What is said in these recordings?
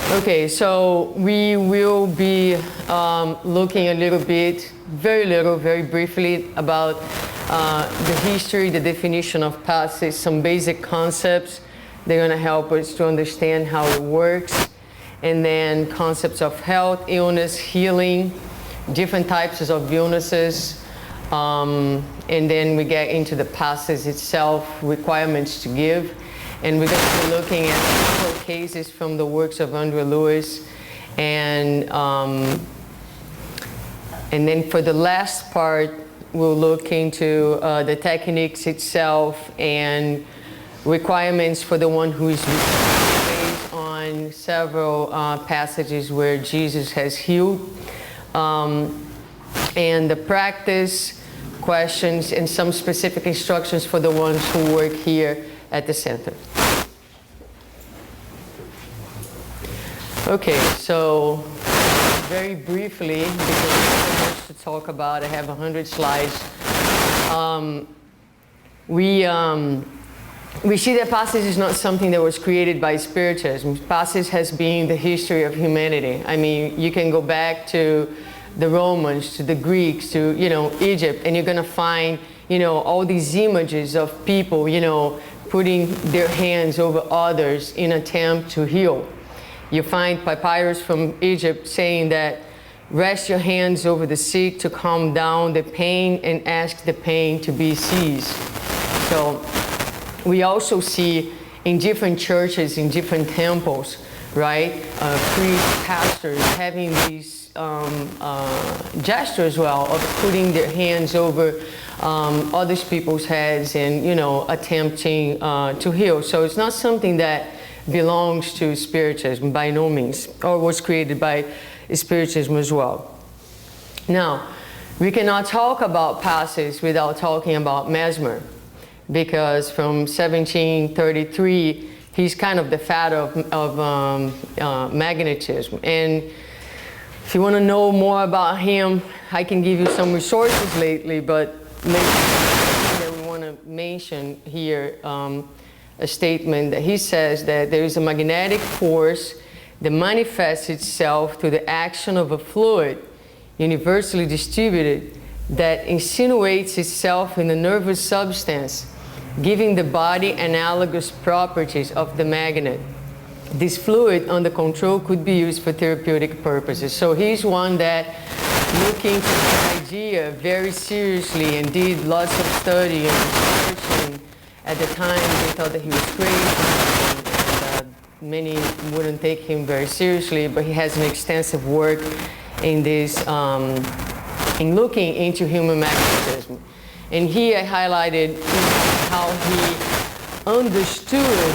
Okay, so we will be looking a little bit, very briefly about the history, the definition of passes, some basic concepts. They're going to help us to understand how it works. And then concepts of health, illness, healing, different types of illnesses. And then we get into the passes itself, requirements to give. And we're going to be looking at several cases from the works of Andrew Lewis. And then for the last part, we'll look into the techniques itself and requirements for the one who is based on several passages where Jesus has healed. And the practice, questions, and some specific instructions for the ones who work here at the center. Okay, so very briefly, because there's so much to talk about, I have 100 slides. We see that passage is not something that was created by Spiritism. Passage has been the history of humanity. I mean, you can go back to the Romans, to the Greeks, to, Egypt, and you're going to find, all these images of people, putting their hands over others in an attempt to heal. You find papyrus from Egypt saying that rest your hands over the sick to calm down the pain and ask the pain to be ceased. So we also see in different churches, in different temples, right, priests, pastors having these gesture as well of putting their hands over other people's heads and, attempting to heal. So it's not something that belongs to Spiritism by no means, or was created by Spiritism as well. Now, we cannot talk about passes without talking about Mesmer, because from 1733, he's kind of the father of magnetism. And if you want to know more about him, I can give you some resources lately, but lately that we want to mention here, a statement that he says that there is a magnetic force that manifests itself through the action of a fluid universally distributed that insinuates itself in the nervous substance, giving the body analogous properties of the magnet. This fluid under control could be used for therapeutic purposes. So he's one that looked into the idea very seriously and did lots of study and research. At the time, they thought that he was crazy, and many wouldn't take him very seriously, but he has an extensive work in this, in looking into human magnetism. And here I highlighted how he understood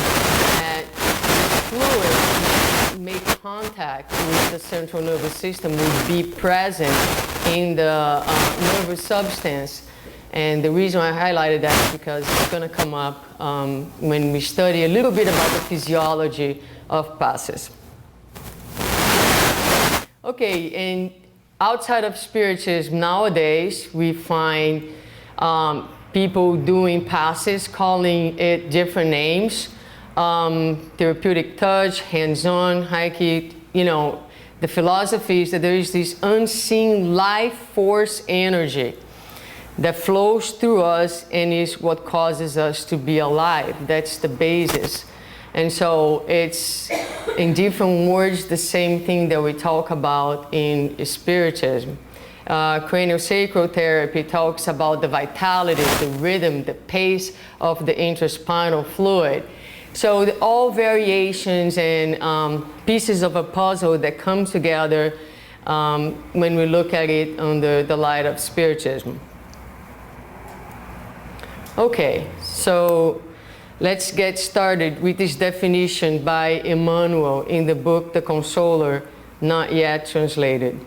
that the fluid make contact with the central nervous system would be present in the nervous substance. And the reason I highlighted that is because it's going to come up when we study a little bit about the physiology of passes. Okay, and outside of Spiritism nowadays, we find people doing passes, calling it different names. Therapeutic touch, hands-on, Reiki, the philosophy is that there is this unseen life force energy that flows through us and is what causes us to be alive. That's the basis. And so it's, in different words, the same thing that we talk about in Spiritism. Craniosacral therapy talks about the vitality, the rhythm, the pace of the interspinal fluid. So all variations and pieces of a puzzle that come together when we look at it under the light of Spiritism. Okay, so let's get started with this definition by Emmanuel in the book The Consoler, not yet translated.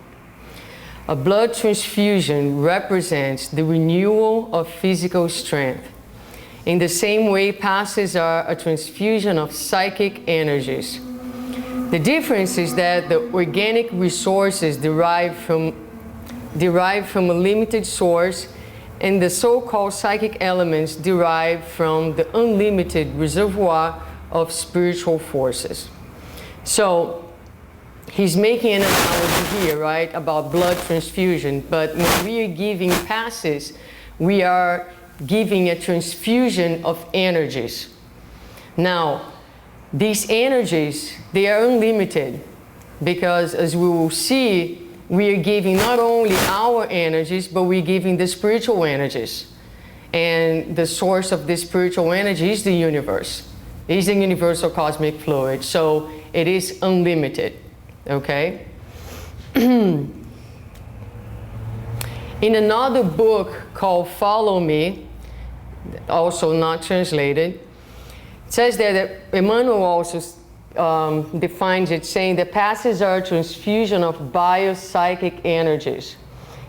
A blood transfusion represents the renewal of physical strength. In the same way, passes are a transfusion of psychic energies. The difference is that the organic resources derive from a limited source, and the so-called psychic elements derive from the unlimited reservoir of spiritual forces. So he's making an analogy here, right, about blood transfusion. But when we are giving passes, we are giving a transfusion of energies. Now, these energies, they are unlimited, because as we will see, we are giving not only our energies, but we're giving the spiritual energies. And the source of this spiritual energy is the universe. It is the universal cosmic fluid. So it is unlimited, okay? In another book called Follow Me, also not translated, it says there that Emmanuel also defines it, saying that passes are a transfusion of biopsychic energies.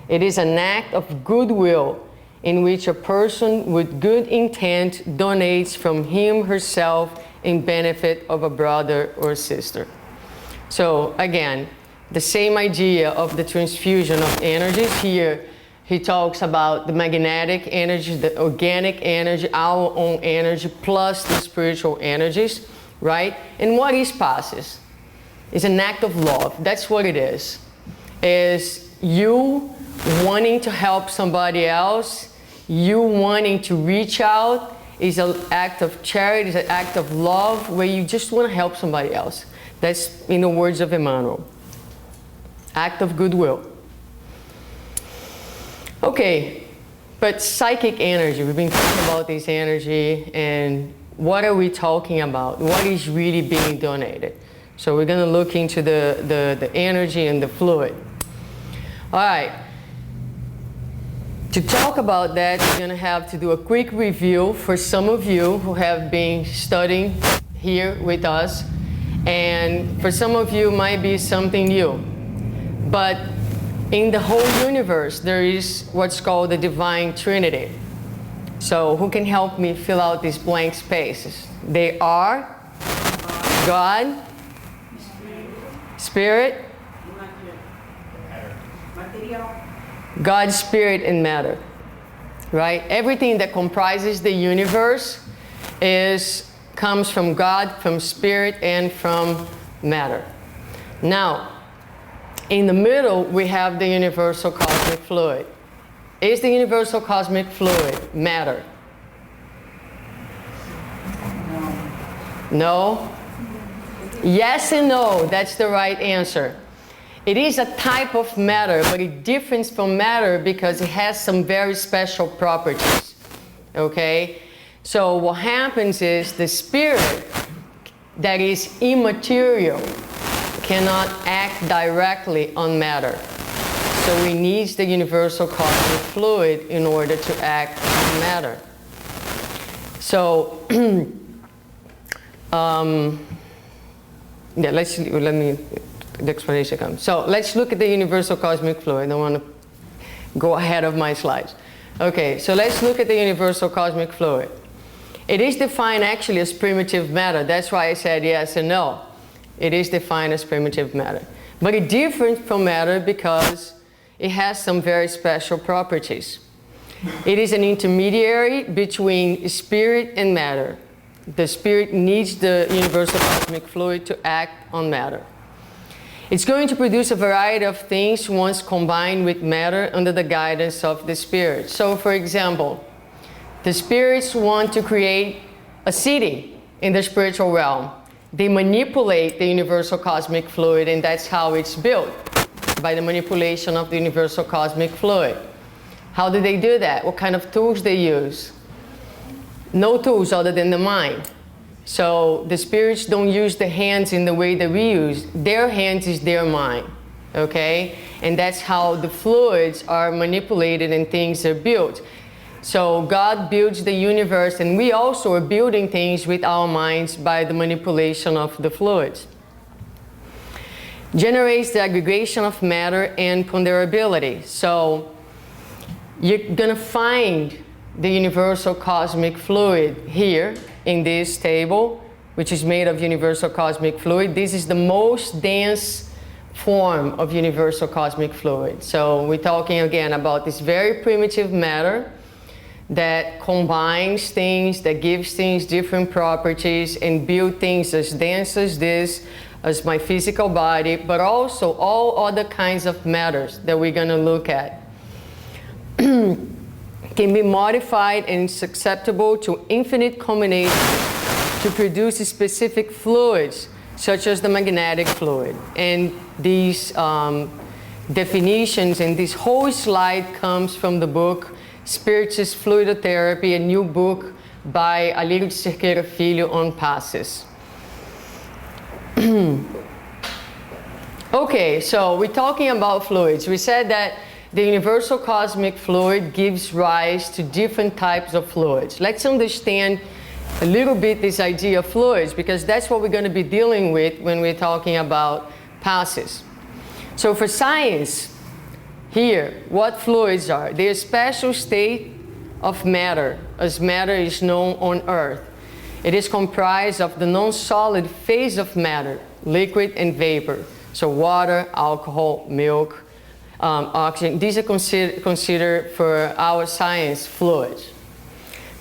It is an act of goodwill in which a person with good intent donates from him herself in benefit of a brother or sister. So again, the same idea of the transfusion of energies. Here he talks about the magnetic energy, the organic energy, our own energy, plus the spiritual energies, right? And what is passes? It's an act of love. That's what it is. Is you wanting to help somebody else, you wanting to reach out, is an act of charity, is an act of love, where you just want to help somebody else. That's in the words of Emmanuel. Act of goodwill. Okay, but psychic energy, we've been talking about this energy, and what are we talking about? What is really being donated? So we're going to look into the energy and the fluid. All right. To talk about that, we're going to have to do a quick review for some of you who have been studying here with us. And for some of you, it might be something new. But in the whole universe, there is what's called the Divine Trinity. So who can help me fill out these blank spaces? They are God, Spirit, God, Spirit, and matter, right? Everything that comprises the universe comes from God, from Spirit, and from matter. Now, in the middle, we have the universal cosmic fluid. Is the universal cosmic fluid matter? No? Yes and no, that's the right answer. It is a type of matter, but it differs from matter because it has some very special properties, okay? So what happens is the spirit that is immaterial cannot act directly on matter. So it needs the universal cosmic fluid in order to act on matter. So, yeah, let me, the explanation comes. So let's look at the universal cosmic fluid. I don't want to go ahead of my slides. Okay, so let's look at the universal cosmic fluid. It is defined actually as primitive matter. That's why I said yes and no. It is defined as primitive matter. But it differs from matter because it has some very special properties. It is an intermediary between spirit and matter. The spirit needs the universal cosmic fluid to act on matter. It's going to produce a variety of things once combined with matter under the guidance of the spirit. So, for example, the spirits want to create a city in the spiritual realm. They manipulate the universal cosmic fluid, and that's how it's built, by the manipulation of the universal cosmic fluid. How do they do that? What kind of tools they use? No tools other than the mind. So the spirits don't use the hands in the way that we use. Their hands is their mind, okay? And that's how the fluids are manipulated and things are built. So God builds the universe, and we also are building things with our minds by the manipulation of the fluids. Generates the aggregation of matter and ponderability. So you're going to find the universal cosmic fluid here in this table, which is made of universal cosmic fluid. This is the most dense form of universal cosmic fluid. So we're talking again about this very primitive matter that combines things, that gives things different properties, and build things as dense as this as my physical body, but also all other kinds of matters that we're going to look at can be modified and is susceptible to infinite combinations to produce specific fluids, such as the magnetic fluid. And these definitions and this whole slide comes from the book Spiritist Fluidotherapy, a new book by Alírio de Cerqueira Filho on passes. Okay, so we're talking about fluids. We said that the universal cosmic fluid gives rise to different types of fluids. Let's understand a little bit this idea of fluids, because that's what we're going to be dealing with when we're talking about passes. So for science, here, what fluids are? They're a special state of matter, as matter is known on Earth. It is comprised of the non-solid phase of matter, liquid and vapor. So water, alcohol, milk, oxygen, these are considered for our science fluids.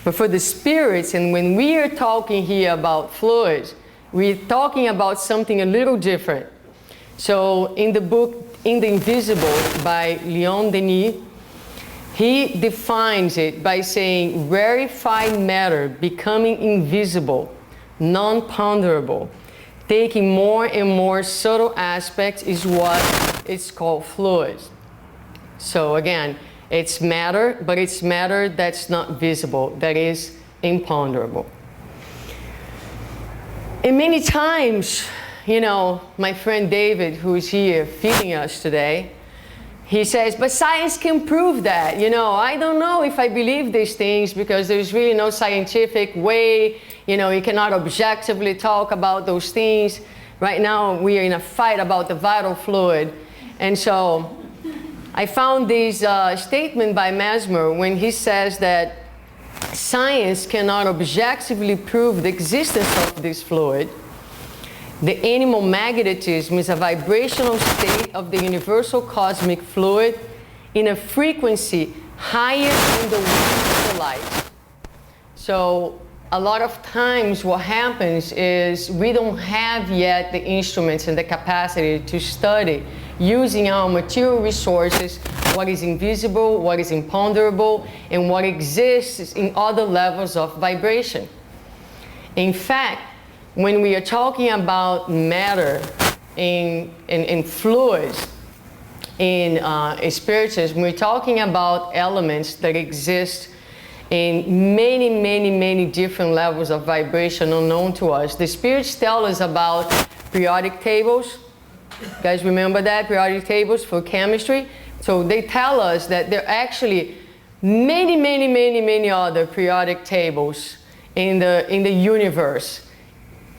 But for the spirits, and when we are talking here about fluids, we're talking about something a little different. So in the book In the Invisible by Leon Denis, he defines it by saying rarefied matter becoming invisible, non-ponderable, taking more and more subtle aspects is what it's called fluids. So again, it's matter, but it's matter that's not visible, that is imponderable. And many times, you know, my friend David, who is here feeding us today, he says, but science can prove that. You know, I don't know if I believe these things because there's really no scientific way. You know, you cannot objectively talk about those things. Right now, we are in a fight about the vital fluid. And so I found this statement by Mesmer when he says that science cannot objectively prove the existence of this fluid. The animal magnetism is a vibrational state of the universal cosmic fluid in a frequency higher than the wave of light. So a lot of times what happens is we don't have yet the instruments and the capacity to study using our material resources what is invisible, what is imponderable, and what exists in other levels of vibration. In fact, when we are talking about matter in fluids, in spiritism, we're talking about elements that exist in many, many, many different levels of vibration unknown to us. The spirits tell us about periodic tables. You guys remember that? Periodic tables for chemistry. So they tell us that there are actually many, many, many, many other periodic tables in the universe.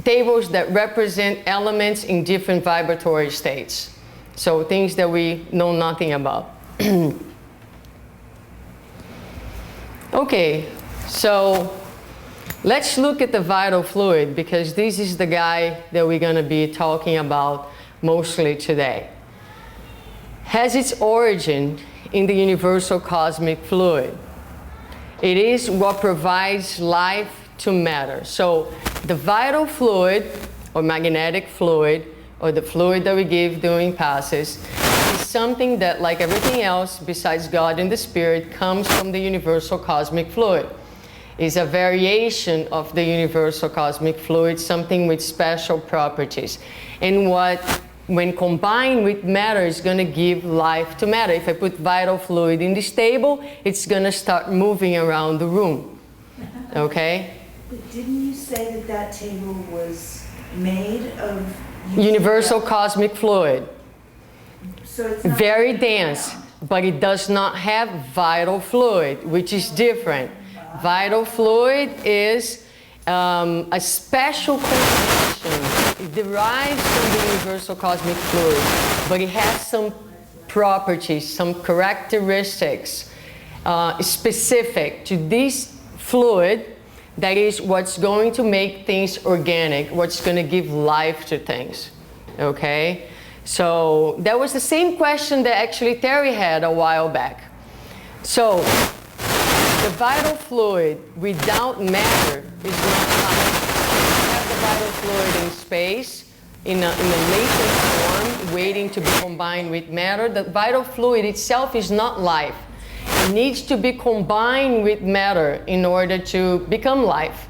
Tables that represent elements in different vibratory states. So things that we know nothing about. Okay, so let's look at the vital fluid, because this is the guy that we're going to be talking about mostly today. Has its origin in the universal cosmic fluid. It is what provides life to matter. So the vital fluid or magnetic fluid or the fluid that we give during passes is something that, like everything else besides God and the Spirit, comes from the universal cosmic fluid. It's a variation of the universal cosmic fluid, something with special properties. And what, when combined with matter, is going to give life to matter. If I put vital fluid in this table, it's going to start moving around the room. Okay? But didn't you say that that table was made of universal cosmic fluid? So it's not very dense, but it does not have vital fluid, which is different. Vital fluid is a special combination. It derives from the universal cosmic fluid, but it has some properties, some characteristics specific to this fluid. That is what's going to make things organic, what's going to give life to things, okay? So that was the same question that actually Terry had a while back. So the vital fluid without matter is not life. You have the vital fluid in space, in a latent form, waiting to be combined with matter. The vital fluid itself is not life. It needs to be combined with matter in order to become life.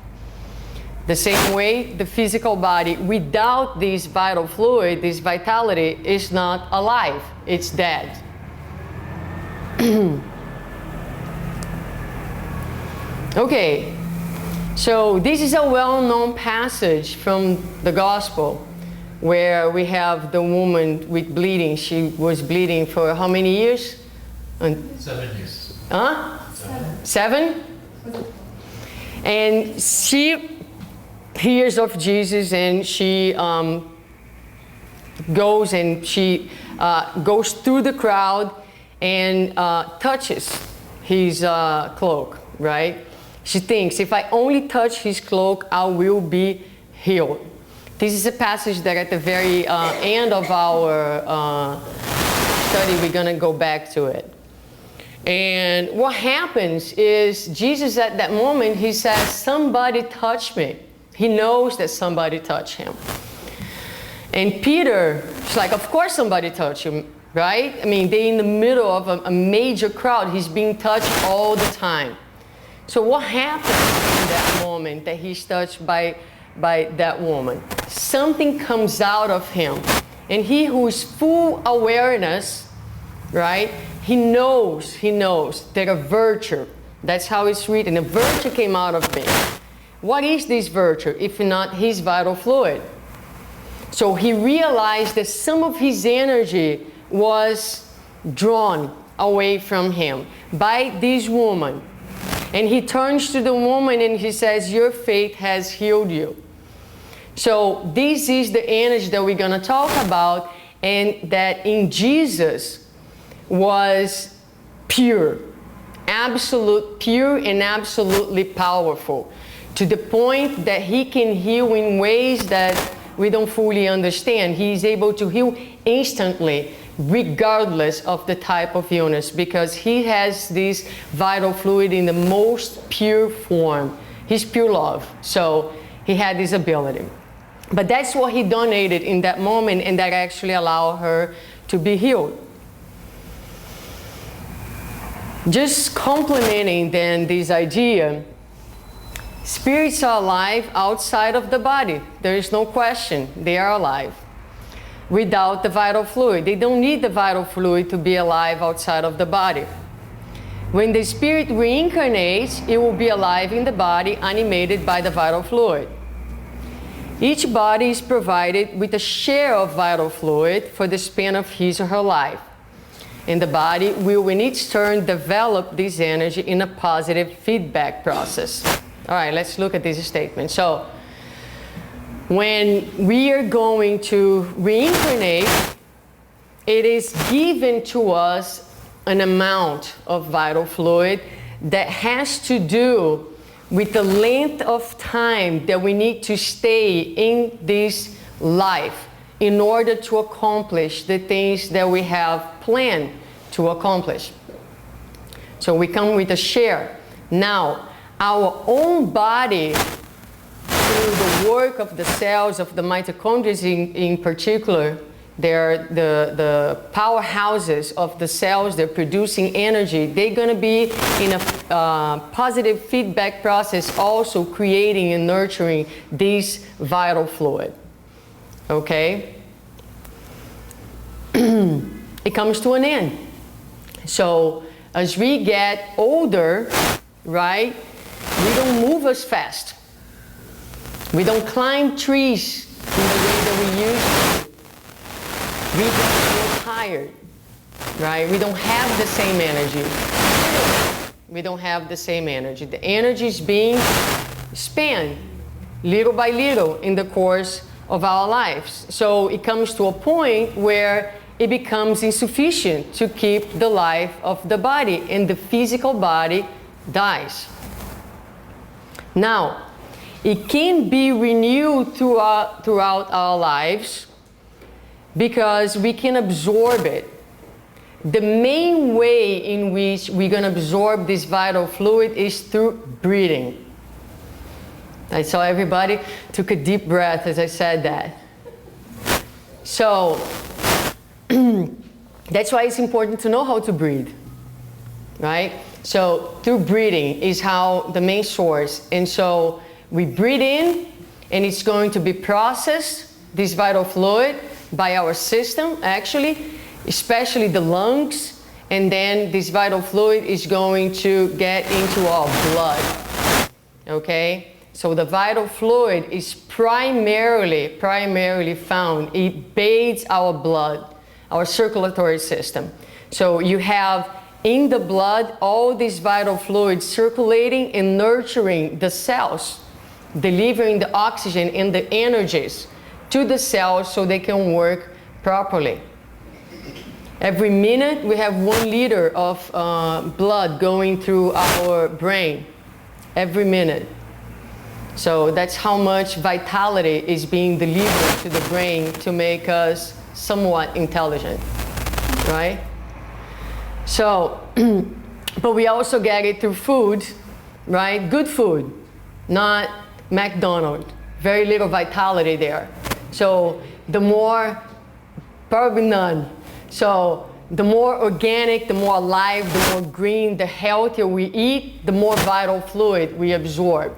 The same way, the physical body, without this vital fluid, this vitality, is not alive. It's dead. Okay, so this is a well-known passage from the Gospel where we have the woman with bleeding. She was bleeding for how many years? 7 years. Huh? 7? And she hears of Jesus, and she goes through the crowd and touches his cloak, right? She thinks, if I only touch his cloak, I will be healed. This is a passage that at the very end of our study, we're going to go back to it. And what happens is Jesus at that moment, he says, somebody touched me. He knows that somebody touched him. And Peter is like, of course somebody touched him, right? I mean, they're in the middle of a major crowd. He's being touched all the time. So what happens in that moment that he's touched by that woman? Something comes out of him. And he who is full awareness, right? He knows that a virtue, that's how it's written, a virtue came out of me. What is this virtue if not his vital fluid? So he realized that some of his energy was drawn away from him by this woman. And he turns to the woman and he says, your faith has healed you. So this is the energy that we're going to talk about, and that in Jesus was pure, absolute, pure and absolutely powerful, to the point that he can heal in ways that we don't fully understand. He's able to heal instantly, regardless of the type of illness, because he has this vital fluid in the most pure form. He's pure love, so he had this ability. But that's what he donated in that moment, and that actually allowed her to be healed. Just complementing then this idea, spirits are alive outside of the body. There is no question. They are alive without the vital fluid. They don't need the vital fluid to be alive outside of the body. When the spirit reincarnates, it will be alive in the body, animated by the vital fluid. Each body is provided with a share of vital fluid for the span of his or her life. And the body will in its turn develop this energy in a positive feedback process. All right, let's look at this statement. So, when we are going to reincarnate, it is given to us an amount of vital fluid that has to do with the length of time that we need to stay in this life in order to accomplish the things that we have planned to accomplish. So we come with a share. Now, our own body, through the work of the cells, of the mitochondria in particular, they're the powerhouses of the cells. They're producing energy. They're going to be in a positive feedback process, also creating and nurturing this vital fluid. Okay? It comes to an end. So as we get older, right, we don't move as fast. We don't climb trees in the way that we used to. We don't feel tired, right? We don't have the same energy. We don't have the same energy. The energy is being spent little by little in the course of our lives. So it comes to a point where it becomes insufficient to keep the life of the body, and the physical body dies. Now, it can be renewed throughout our lives because we can absorb it. The main way in which we're going to absorb this vital fluid is through breathing. I saw everybody took a deep breath as I said that. So that's why it's important to know how to breathe, right? So through breathing is how the main source. And so we breathe in, and it's going to be processed, this vital fluid, by our system, actually, especially the lungs. And then this vital fluid is going to get into our blood, okay? So the vital fluid is primarily found, it bathes our blood, our circulatory system. So you have in the blood all these vital fluids circulating and nurturing the cells, delivering the oxygen and the energies to the cells so they can work properly. Every minute we have 1 liter of blood going through our brain, every minute. So that's how much vitality is being delivered to the brain to make us somewhat intelligent, right? So, but we also get it through food, right? Good food, not McDonald's. Very little vitality there. So the more, probably none. So the more organic, the more alive, the more green, the healthier we eat, the more vital fluid we absorb.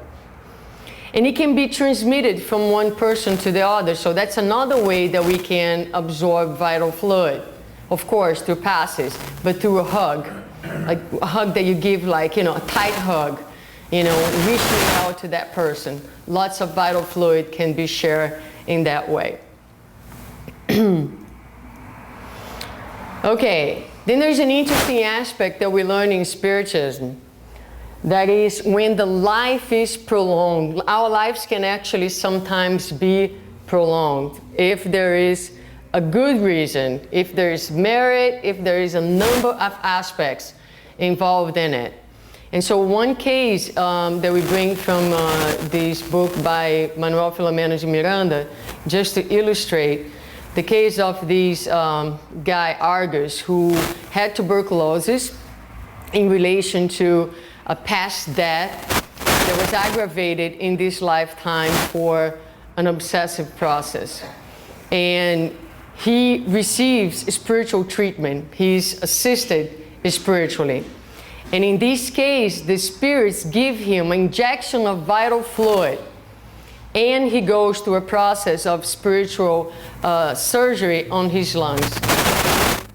And it can be transmitted from one person to the other. So that's another way that we can absorb vital fluid. Of course, through passes, but through a hug. Like a hug that you give, like, you know, a tight hug. You know, reaching out to that person. Lots of vital fluid can be shared in that way. Okay, then there's an interesting aspect that we learn in Spiritism. That is, when the life is prolonged, our lives can actually sometimes be prolonged if there is a good reason, if there is merit, if there is a number of aspects involved in it. And so one case that we bring from this book by Manuel Filomeno de Miranda, just to illustrate the case of this guy, Argus, who had tuberculosis in relation to a past death that was aggravated in this lifetime for an obsessive process. And he receives spiritual treatment. He's assisted spiritually. And in this case, the spirits give him an injection of vital fluid, and he goes through a process of spiritual surgery on his lungs.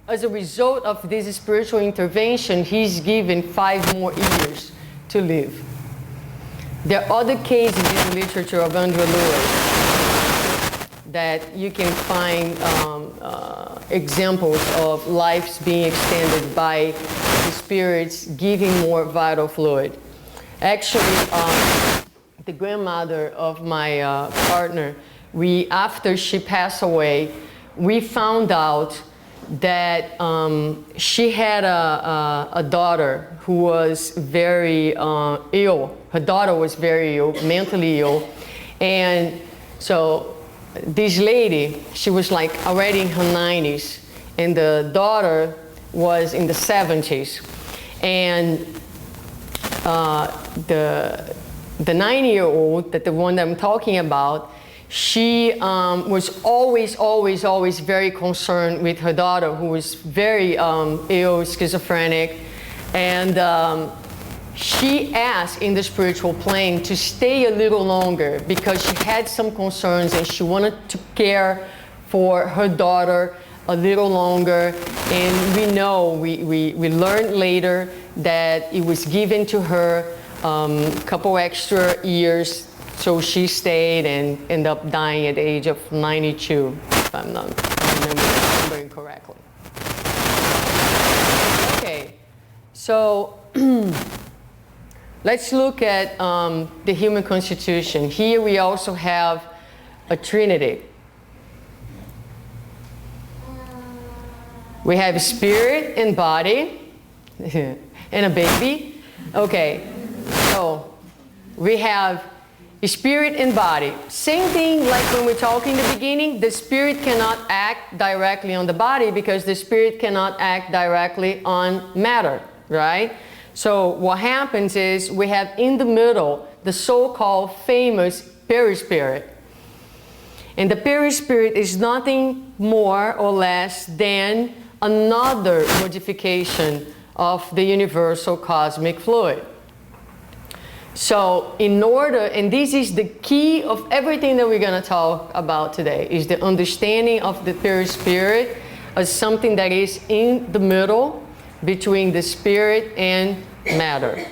As a result of this spiritual intervention, he's given 5 more years to live. There are other cases in the literature of Andrew Lewis that you can find examples of lives being extended by the spirits giving more vital fluid. Actually, the grandmother of my partner, after she passed away, we found out that she had a daughter who was very ill. Her daughter was very ill, mentally ill. And so this lady, she was like already in her 90s, and the daughter was in the 70s. And the 90-year-old, the one that I'm talking about, she was always very concerned with her daughter, who was very ill, schizophrenic. And she asked in the spiritual plane to stay a little longer because she had some concerns and she wanted to care for her daughter a little longer. And we know, we learned later that it was given to her a couple extra years. So she stayed and ended up dying at the age of 92, if I'm not remembering correctly. Okay, so let's look at the human constitution. Here we also have a trinity. We have spirit and body and a baby. Okay, so we have spirit and body. Same thing like when we talked in the beginning, the spirit cannot act directly on the body because the spirit cannot act directly on matter, right? So what happens is we have in the middle the so-called famous perispirit. And the perispirit is nothing more or less than another modification of the universal cosmic fluid. So in order, and this is the key of everything that we're going to talk about today, is the understanding of the perispirit as something that is in the middle between the spirit and matter.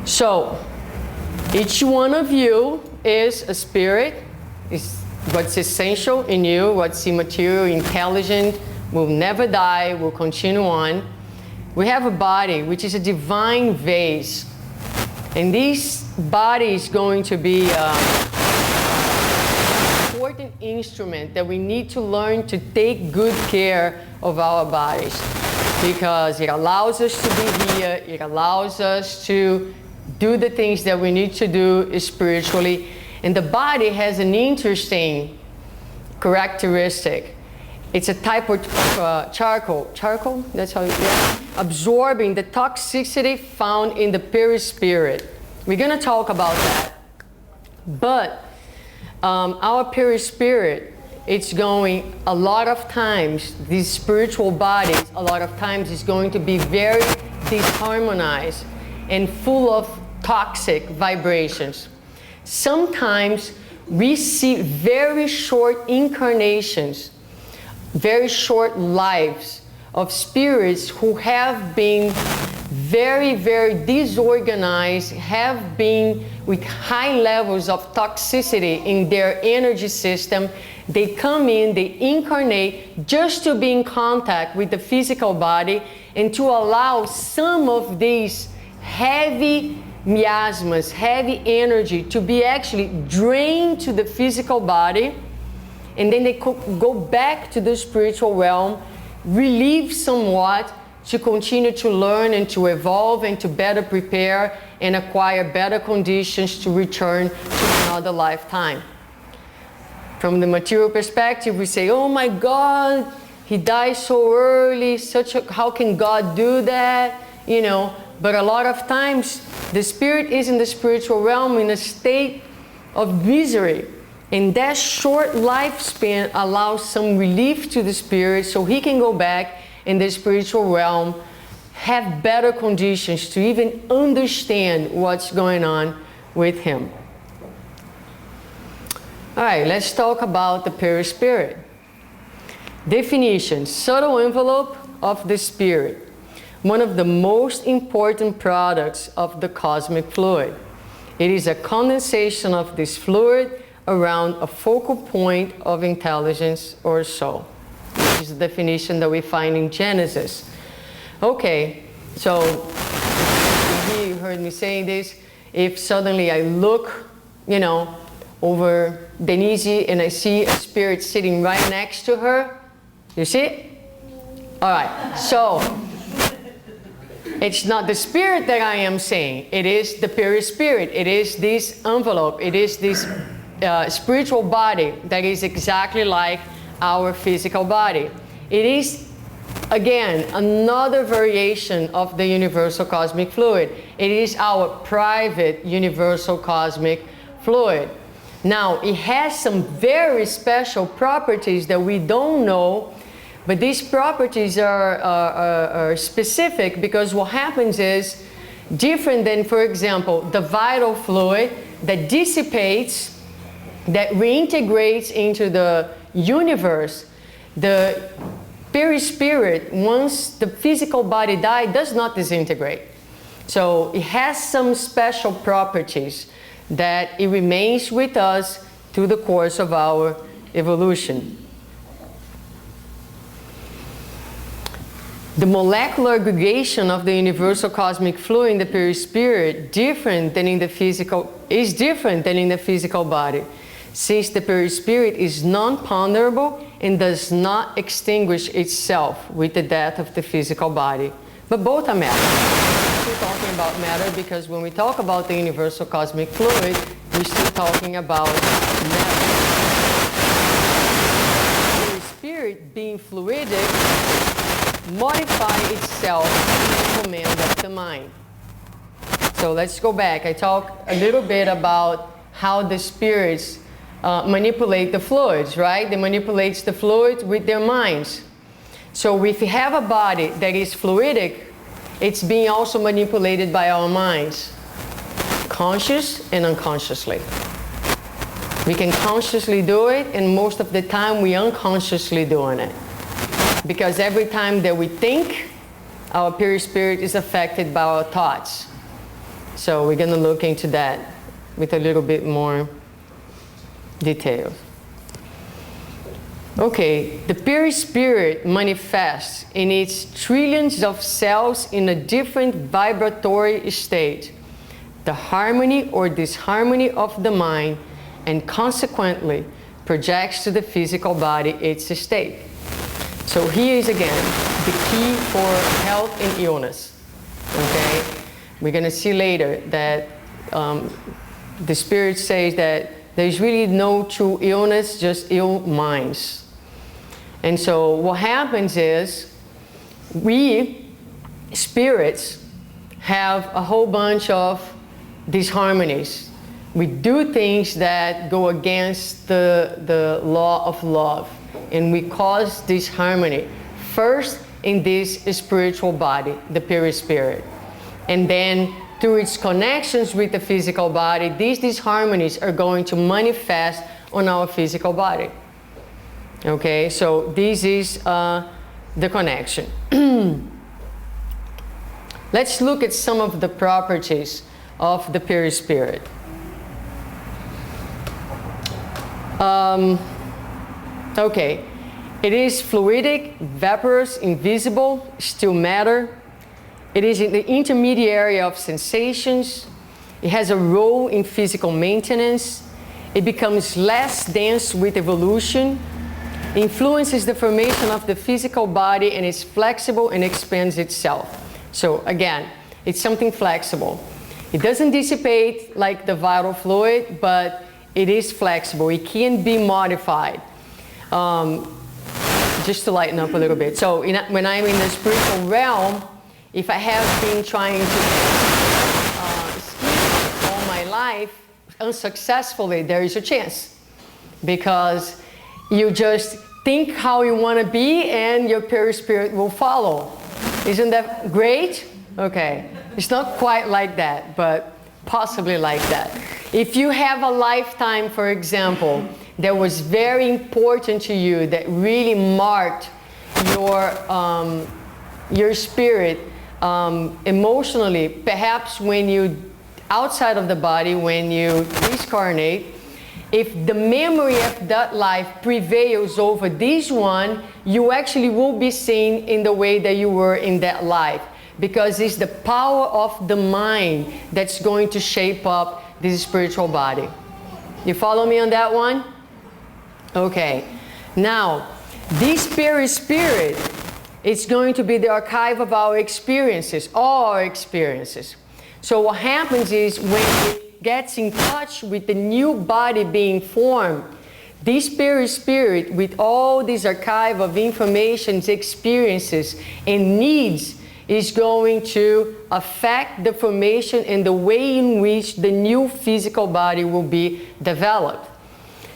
So each one of you is a spirit, is what's essential in you, what's immaterial, intelligent, will never die, will continue on. We have a body which is a divine vase, and this body is going to be an important instrument that we need to learn to take good care of our bodies, because it allows us to be here, it allows us to do the things that we need to do spiritually, and the body has an interesting characteristic. It's a type of charcoal, that's how absorbing the toxicity found in the perispirit. We're going to talk about that. But our perispirit, it's going, a lot of times, these spiritual bodies, a lot of times is going to be very disharmonized and full of toxic vibrations. Sometimes we see very short incarnations, very short lives of spirits who have been very, very disorganized, have been with high levels of toxicity in their energy system. They come in, they incarnate just to be in contact with the physical body and to allow some of these heavy miasmas, heavy energy to be actually drained to the physical body. And then they go back to the spiritual realm, relieve somewhat to continue to learn and to evolve and to better prepare and acquire better conditions to return to another lifetime. From the material perspective, we say, oh my God, he died so early, how can God do that? You know, but a lot of times the spirit is in the spiritual realm in a state of misery. And that short lifespan allows some relief to the spirit so he can go back in the spiritual realm, have better conditions to even understand what's going on with him. All right, let's talk about the perispirit. Definition: subtle envelope of the spirit. One of the most important products of the cosmic fluid. It is a condensation of this fluid around a focal point of intelligence or soul. This is the definition that we find in Genesis. Okay, so you heard me saying this. If suddenly I look, you know, over Denise and I see a spirit sitting right next to her, you see it? All right, so it's not the spirit that I am saying. It is the perispirit. It is this envelope. It is this spiritual body that is exactly like our physical body. It is, again, another variation of the universal cosmic fluid. It is our private universal cosmic fluid. Now, it has some very special properties that we don't know, but these properties are specific because what happens is different than, for example, the vital fluid that dissipates, that reintegrates into the universe. The perispirit, once the physical body dies, does not disintegrate. So it has some special properties that it remains with us through the course of our evolution. The molecular aggregation of the universal cosmic fluid in the perispirit is different than in the physical body, since the perispirit is non-ponderable and does not extinguish itself with the death of the physical body. But both are matter. We're talking about matter because when we talk about the universal cosmic fluid, we're still talking about matter. The perispirit, being fluidic, modify itself in the command of the mind. So let's go back. I talked a little bit about how the spirits manipulate the fluids, right? They manipulate the fluids with their minds. So if you have a body that is fluidic, it's being also manipulated by our minds, conscious and unconsciously. We can consciously do it, and most of the time we unconsciously doing it. Because every time that we think, our perispirit is affected by our thoughts. So we're going to look into that with a little bit more detail. Okay, the perispirit manifests in its trillions of cells in a different vibratory state, the harmony or disharmony of the mind, and consequently projects to the physical body its state. So here is again the key for health and illness. Okay, we're going to see later that the spirit says that there's really no true illness, just ill minds. And so what happens is we spirits have a whole bunch of disharmonies. We do things that go against the law of love, and we cause disharmony first in this spiritual body, the perispirit, and then through its connections with the physical body, these disharmonies are going to manifest on our physical body. Okay, so this is the connection. Let's look at some of the properties of the perispirit. Okay, it is fluidic, vaporous, invisible, still matter. It is in the intermediary of sensations. It has a role in physical maintenance. It becomes less dense with evolution, influences the formation of the physical body, and is flexible and expands itself. So again, it's something flexible. It doesn't dissipate like the vital fluid, but it is flexible. It can be modified. Just to lighten up a little bit. So when I'm in the spiritual realm, if I have been trying to skip all my life unsuccessfully, there is a chance. Because you just think how you want to be and your perispirit will follow. Isn't that great? Okay. It's not quite like that, but possibly like that. If you have a lifetime, for example, that was very important to you, that really marked your spirit emotionally, perhaps when you, outside of the body, when you discarnate, if the memory of that life prevails over this one, you actually will be seen in the way that you were in that life. Because it's the power of the mind that's going to shape up this spiritual body. You follow me on that one? Okay. Now, this perispirit is going to be the archive of our experiences, all our experiences. So what happens is when it gets in touch with the new body being formed, this perispirit, with all this archive of information, experiences, and needs, is going to affect the formation and the way in which the new physical body will be developed.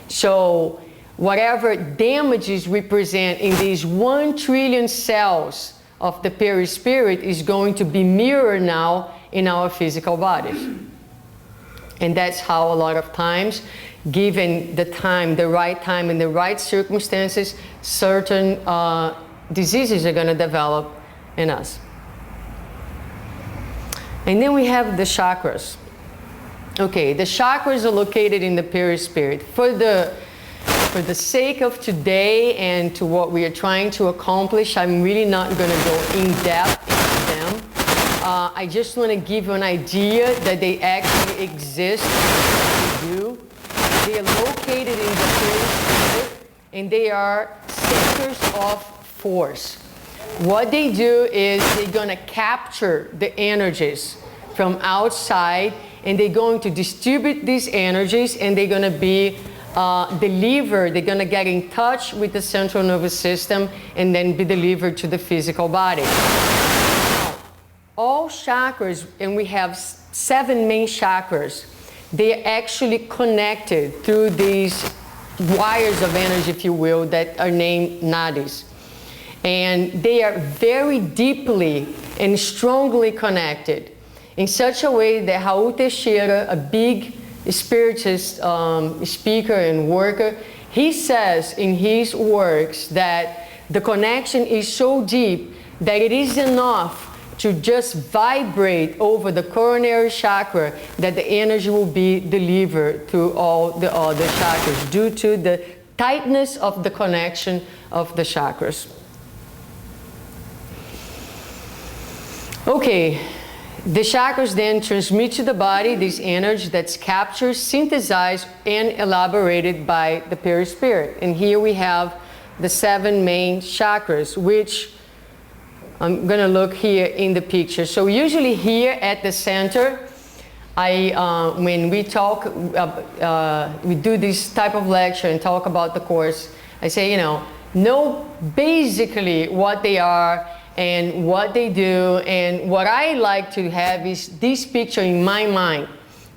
So whatever damages we present in these 1 trillion cells of the perispirit is going to be mirrored now in our physical bodies. And that's how a lot of times, given the time, the right time and the right circumstances, certain diseases are going to develop in us. And then we have the chakras. Okay, the chakras are located in the perispirit. For the sake of today and to what we are trying to accomplish, I'm really not going to go in depth into them. I just want to give you an idea that they actually exist. They do. They are located in the perispirit, and they are centers of force. What they do is they're going to capture the energies from outside, and they're going to distribute these energies, and they're going to be delivered. They're going to get in touch with the central nervous system and then be delivered to the physical body. Now, all chakras, and we have 7 main chakras, they are actually connected through these wires of energy, if you will, that are named nadis. And they are very deeply and strongly connected in such a way that Raul Teixeira, a big spiritist speaker and worker, he says in his works that the connection is so deep that it is enough to just vibrate over the coronary chakra that the energy will be delivered to all the other chakras due to the tightness of the connection of the chakras. Okay, the chakras then transmit to the body this energy that's captured, synthesized, and elaborated by the perispirit. And here we have the 7 main chakras, which I'm going to look here in the picture. So usually here at the center, when we talk, we do this type of lecture and talk about the course, I say, know basically what they are and what they do. And what I like to have is this picture in my mind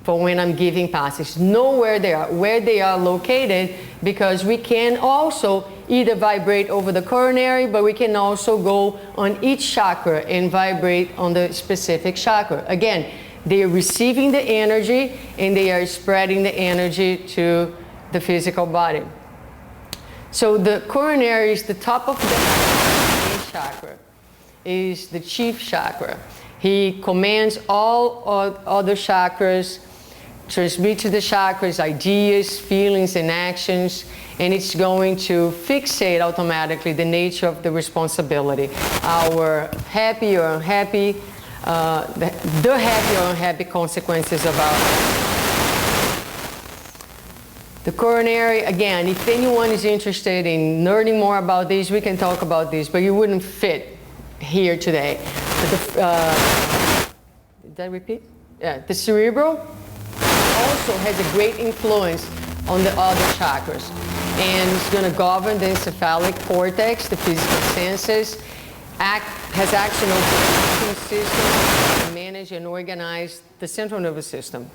for when I'm giving passes. Know where they are located, because we can also either vibrate over the coronary, but we can also go on each chakra and vibrate on the specific chakra. Again, they are receiving the energy and they are spreading the energy to the physical body. So the coronary is the top of the main chakra, is the chief chakra. He commands all other chakras, transmit to the chakras ideas, feelings, and actions, and it's going to fixate automatically the nature of the responsibility. Our happy or unhappy, the happy or unhappy consequences of our. The coronary, again, if anyone is interested in learning more about this, we can talk about this, but you wouldn't fit here today. Did I repeat? Yeah, the cerebral also has a great influence on the other chakras, and it's going to govern the encephalic cortex, the physical senses, has action over the immune system, and manage and organize the central nervous system.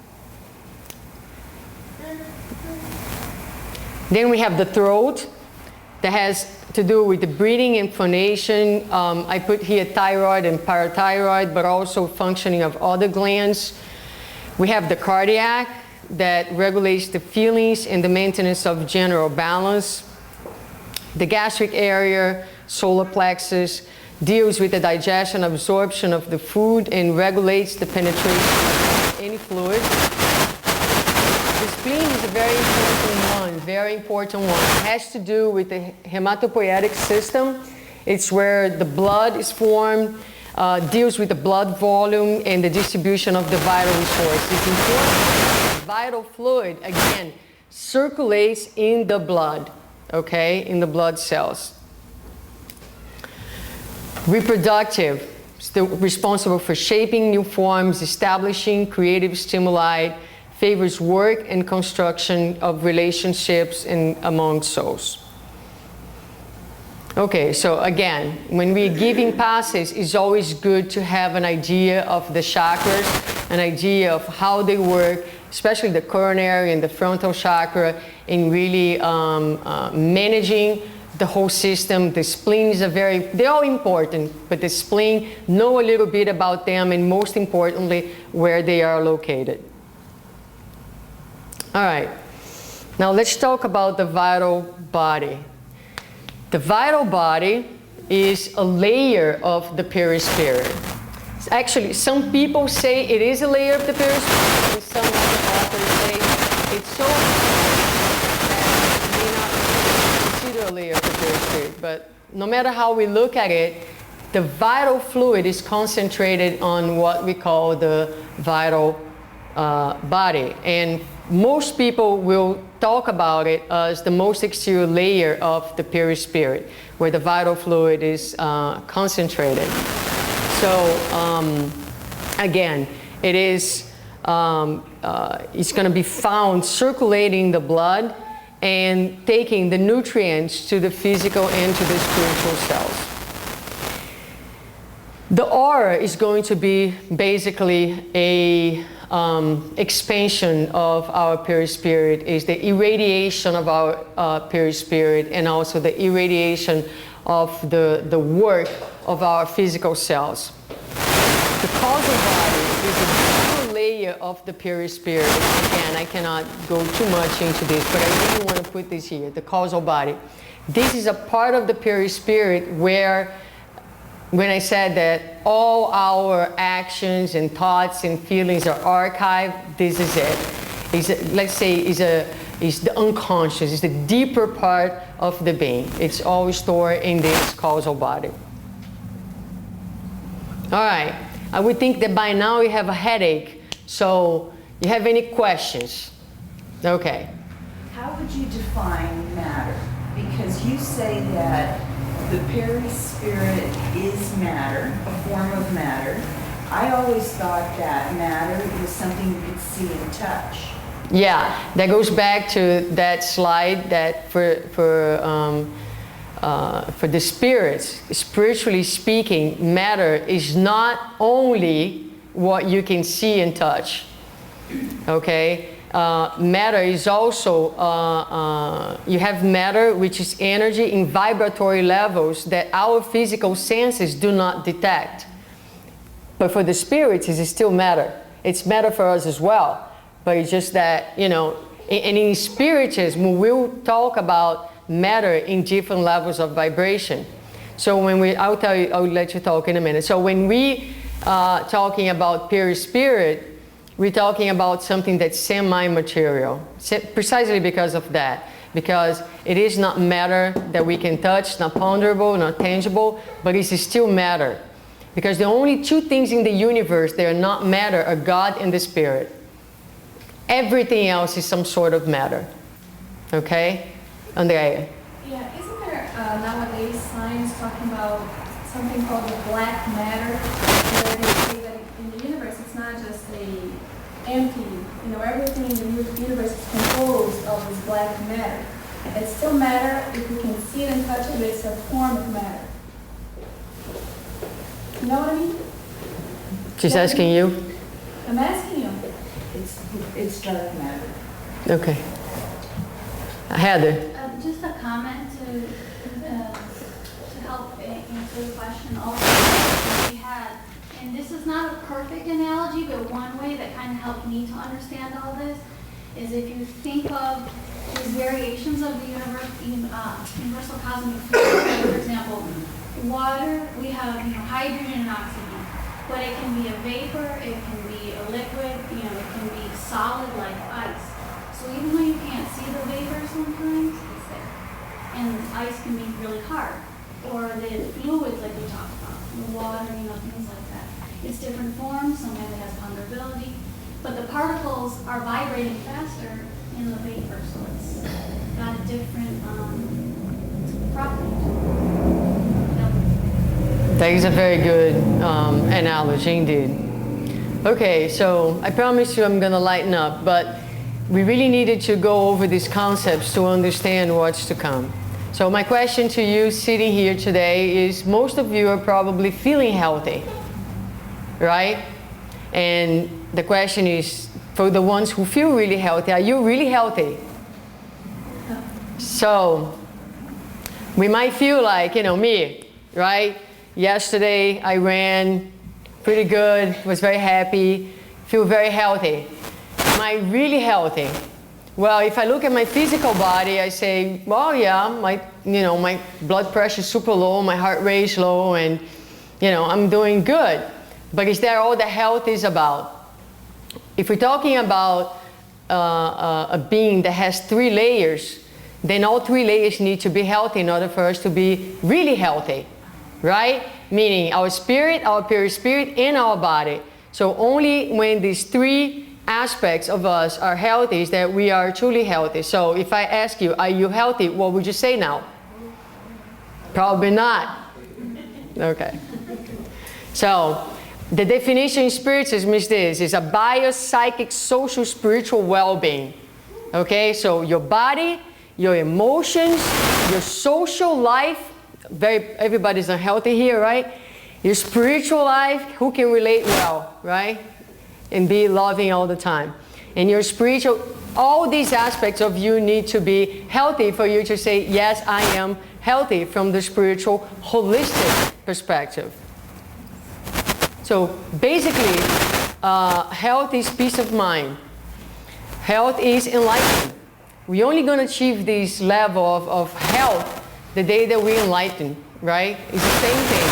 Then we have the throat, that has to do with the breathing and phonation. I put here thyroid and parathyroid, but also functioning of other glands. We have the cardiac, that regulates the feelings and the maintenance of general balance. The gastric area, solar plexus, deals with the digestion, absorption of the food, and regulates the penetration of any fluid. The spleen is a very important one. It has to do with the hematopoietic system. It's where the blood is formed, deals with the blood volume and the distribution of the vital resources. It's important. Vital fluid, again, circulates in the blood, okay, in the blood cells. Reproductive, still responsible for shaping new forms, establishing creative stimuli, favors work and construction of relationships among souls. Okay, so again, when we're giving passes, it's always good to have an idea of the chakras, an idea of how they work, especially the coronary and the frontal chakra, in really managing the whole system. The spleen is they're all important, but the spleen, know a little bit about them, and most importantly, where they are located. All right, now let's talk about the vital body. The vital body is a layer of the perispirit. Actually, some people say it is a layer of the perispirit, and some other authors say it's so that it may not consider a layer of the perispirit. But no matter how we look at it, the vital fluid is concentrated on what we call the vital body. And most people will talk about it as the most exterior layer of the perispirit, where the vital fluid is concentrated. So again, it is it's going to be found circulating the blood and taking the nutrients to the physical and to the spiritual cells. The aura is going to be basically a expansion of our perispirit, is the irradiation of our perispirit, and also the irradiation of the work of our physical cells. The causal body is a deeper layer of the perispirit. Again, I cannot go too much into this, but I really want to put this here, the causal body. This is a part of the perispirit where, when I said that all our actions and thoughts and feelings are archived, this is it. Let's say it's the unconscious, it's the deeper part of the being. It's all stored in this causal body. All right, I would think that by now you have a headache, so you have any questions? Okay. How would you define matter? Because you say that the perispirit is matter, a form of matter. I always thought that matter was something you could see and touch. Yeah, that goes back to that slide that for the spirits, spiritually speaking, matter is not only what you can see and touch. Okay? Matter is also, you have matter, which is energy in vibratory levels that our physical senses do not detect. But for the spirits, it's still matter. It's matter for us as well. But it's just that, you know, and in spiritism, we'll talk about matter in different levels of vibration. So when I'll let you talk in a minute. So when we talking about perispirit, we're talking about something that's semi-material, precisely because of that. Because it is not matter that we can touch, not ponderable, not tangible, but it's still matter. Because the only two things in the universe that are not matter are God and the Spirit. Everything else is some sort of matter. Okay? Andrea? Yeah, isn't there nowadays science talking about something called the black matter, where they say that in the universe it's not just empty, you know, everything in the universe is composed of this black matter. It's still matter if we can see it and touch it, but it's a form of matter. You know what I mean? She's asking you? I'm asking you. It's dark matter. Okay. Heather? Just a comment to help answer the question. Also, we had, and this is not a perfect analogy, but one way that kind of helped me to understand all this is if you think of these variations of the universal cosmic field. For example, water, we have hydrogen and oxygen, but it can be a vapor, it can be a liquid, it can be solid like ice. So even though you can't see the vapor sometimes, it's there. And ice can be really hard. Or the fluids like we talked about, the water, things like that. It's different forms, sometimes it has ponderability, but the particles are vibrating faster in the vapor, so it's got a different property. That is a very good analogy indeed. Okay, so I promise you I'm going to lighten up, but we really needed to go over these concepts to understand what's to come. So my question to you sitting here today is, most of you are probably feeling healthy, right? And the question is, for the ones who feel really healthy, are you really healthy? So we might feel like, me, right? Yesterday I ran pretty good, was very happy, feel very healthy. Am I really healthy? Well, if I look at my physical body, I say, well, yeah, my blood pressure is super low, my heart rate is low, and I'm doing good. But is that all that health is about? If we're talking about a being that has 3 layers, then all 3 layers need to be healthy in order for us to be really healthy, right? Meaning our spirit, our perispirit, and our body. So only when these 3 aspects of us are healthy is that we are truly healthy. So if I ask you, are you healthy? What would you say now? Probably not. Okay. So the definition in spiritism is this: is a biopsychic, social, spiritual well-being. Okay, so your body, your emotions, your social life. Everybody's unhealthy here, right? Your spiritual life, who can relate well, right? and be loving all the time. And your spiritual, all these aspects of you need to be healthy for you to say, yes, I am healthy from the spiritual, holistic perspective. So basically, health is peace of mind. Health is enlightenment. We're only going to achieve this level of health the day that we enlighten, right? It's the same thing.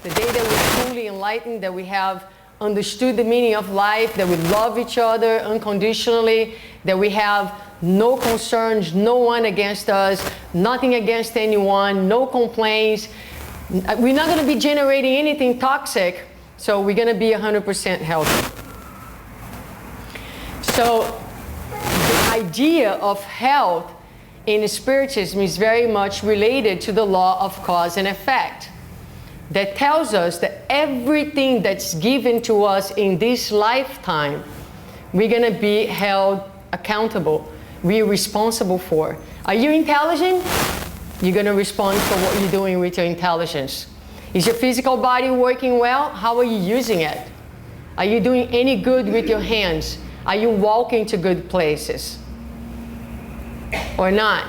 The day that we're fully enlightened, that we have understood the meaning of life, that we love each other unconditionally, that we have no concerns, no one against us, nothing against anyone, no complaints. We're not going to be generating anything toxic, so we're going to be 100% healthy. So the idea of health in Spiritism is very much related to the law of cause and effect, that tells us that everything that's given to us in this lifetime, we're going to be held accountable. We're responsible for. Are you intelligent? You're going to respond for what you're doing with your intelligence. Is your physical body working well? How are you using it? Are you doing any good with your hands? Are you walking to good places? Or not?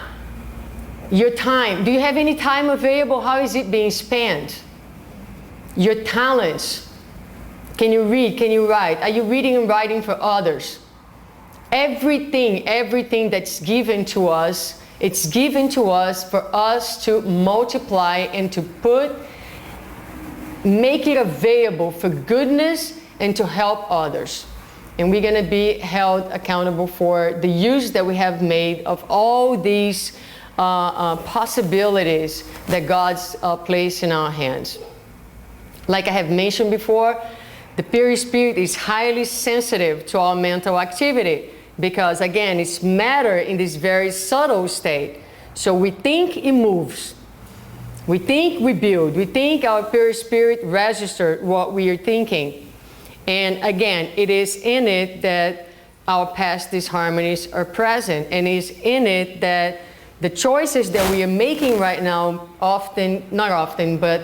Your time. Do you have any time available? How is it being spent? Your talents. Can you read? Can you write? Are you reading and writing for others? Everything that's given to us, it's given to us for us to multiply and to make it available for goodness and to help others. And we're going to be held accountable for the use that we have made of all these possibilities that God's placed in our hands. Like I have mentioned before, the perispirit is highly sensitive to our mental activity because, again, it's matter in this very subtle state. So we think it moves. We think we build. We think our perispirit registers what we are thinking. And again, it is in it that our past disharmonies are present. And it's in it that the choices that we are making right now, not often, but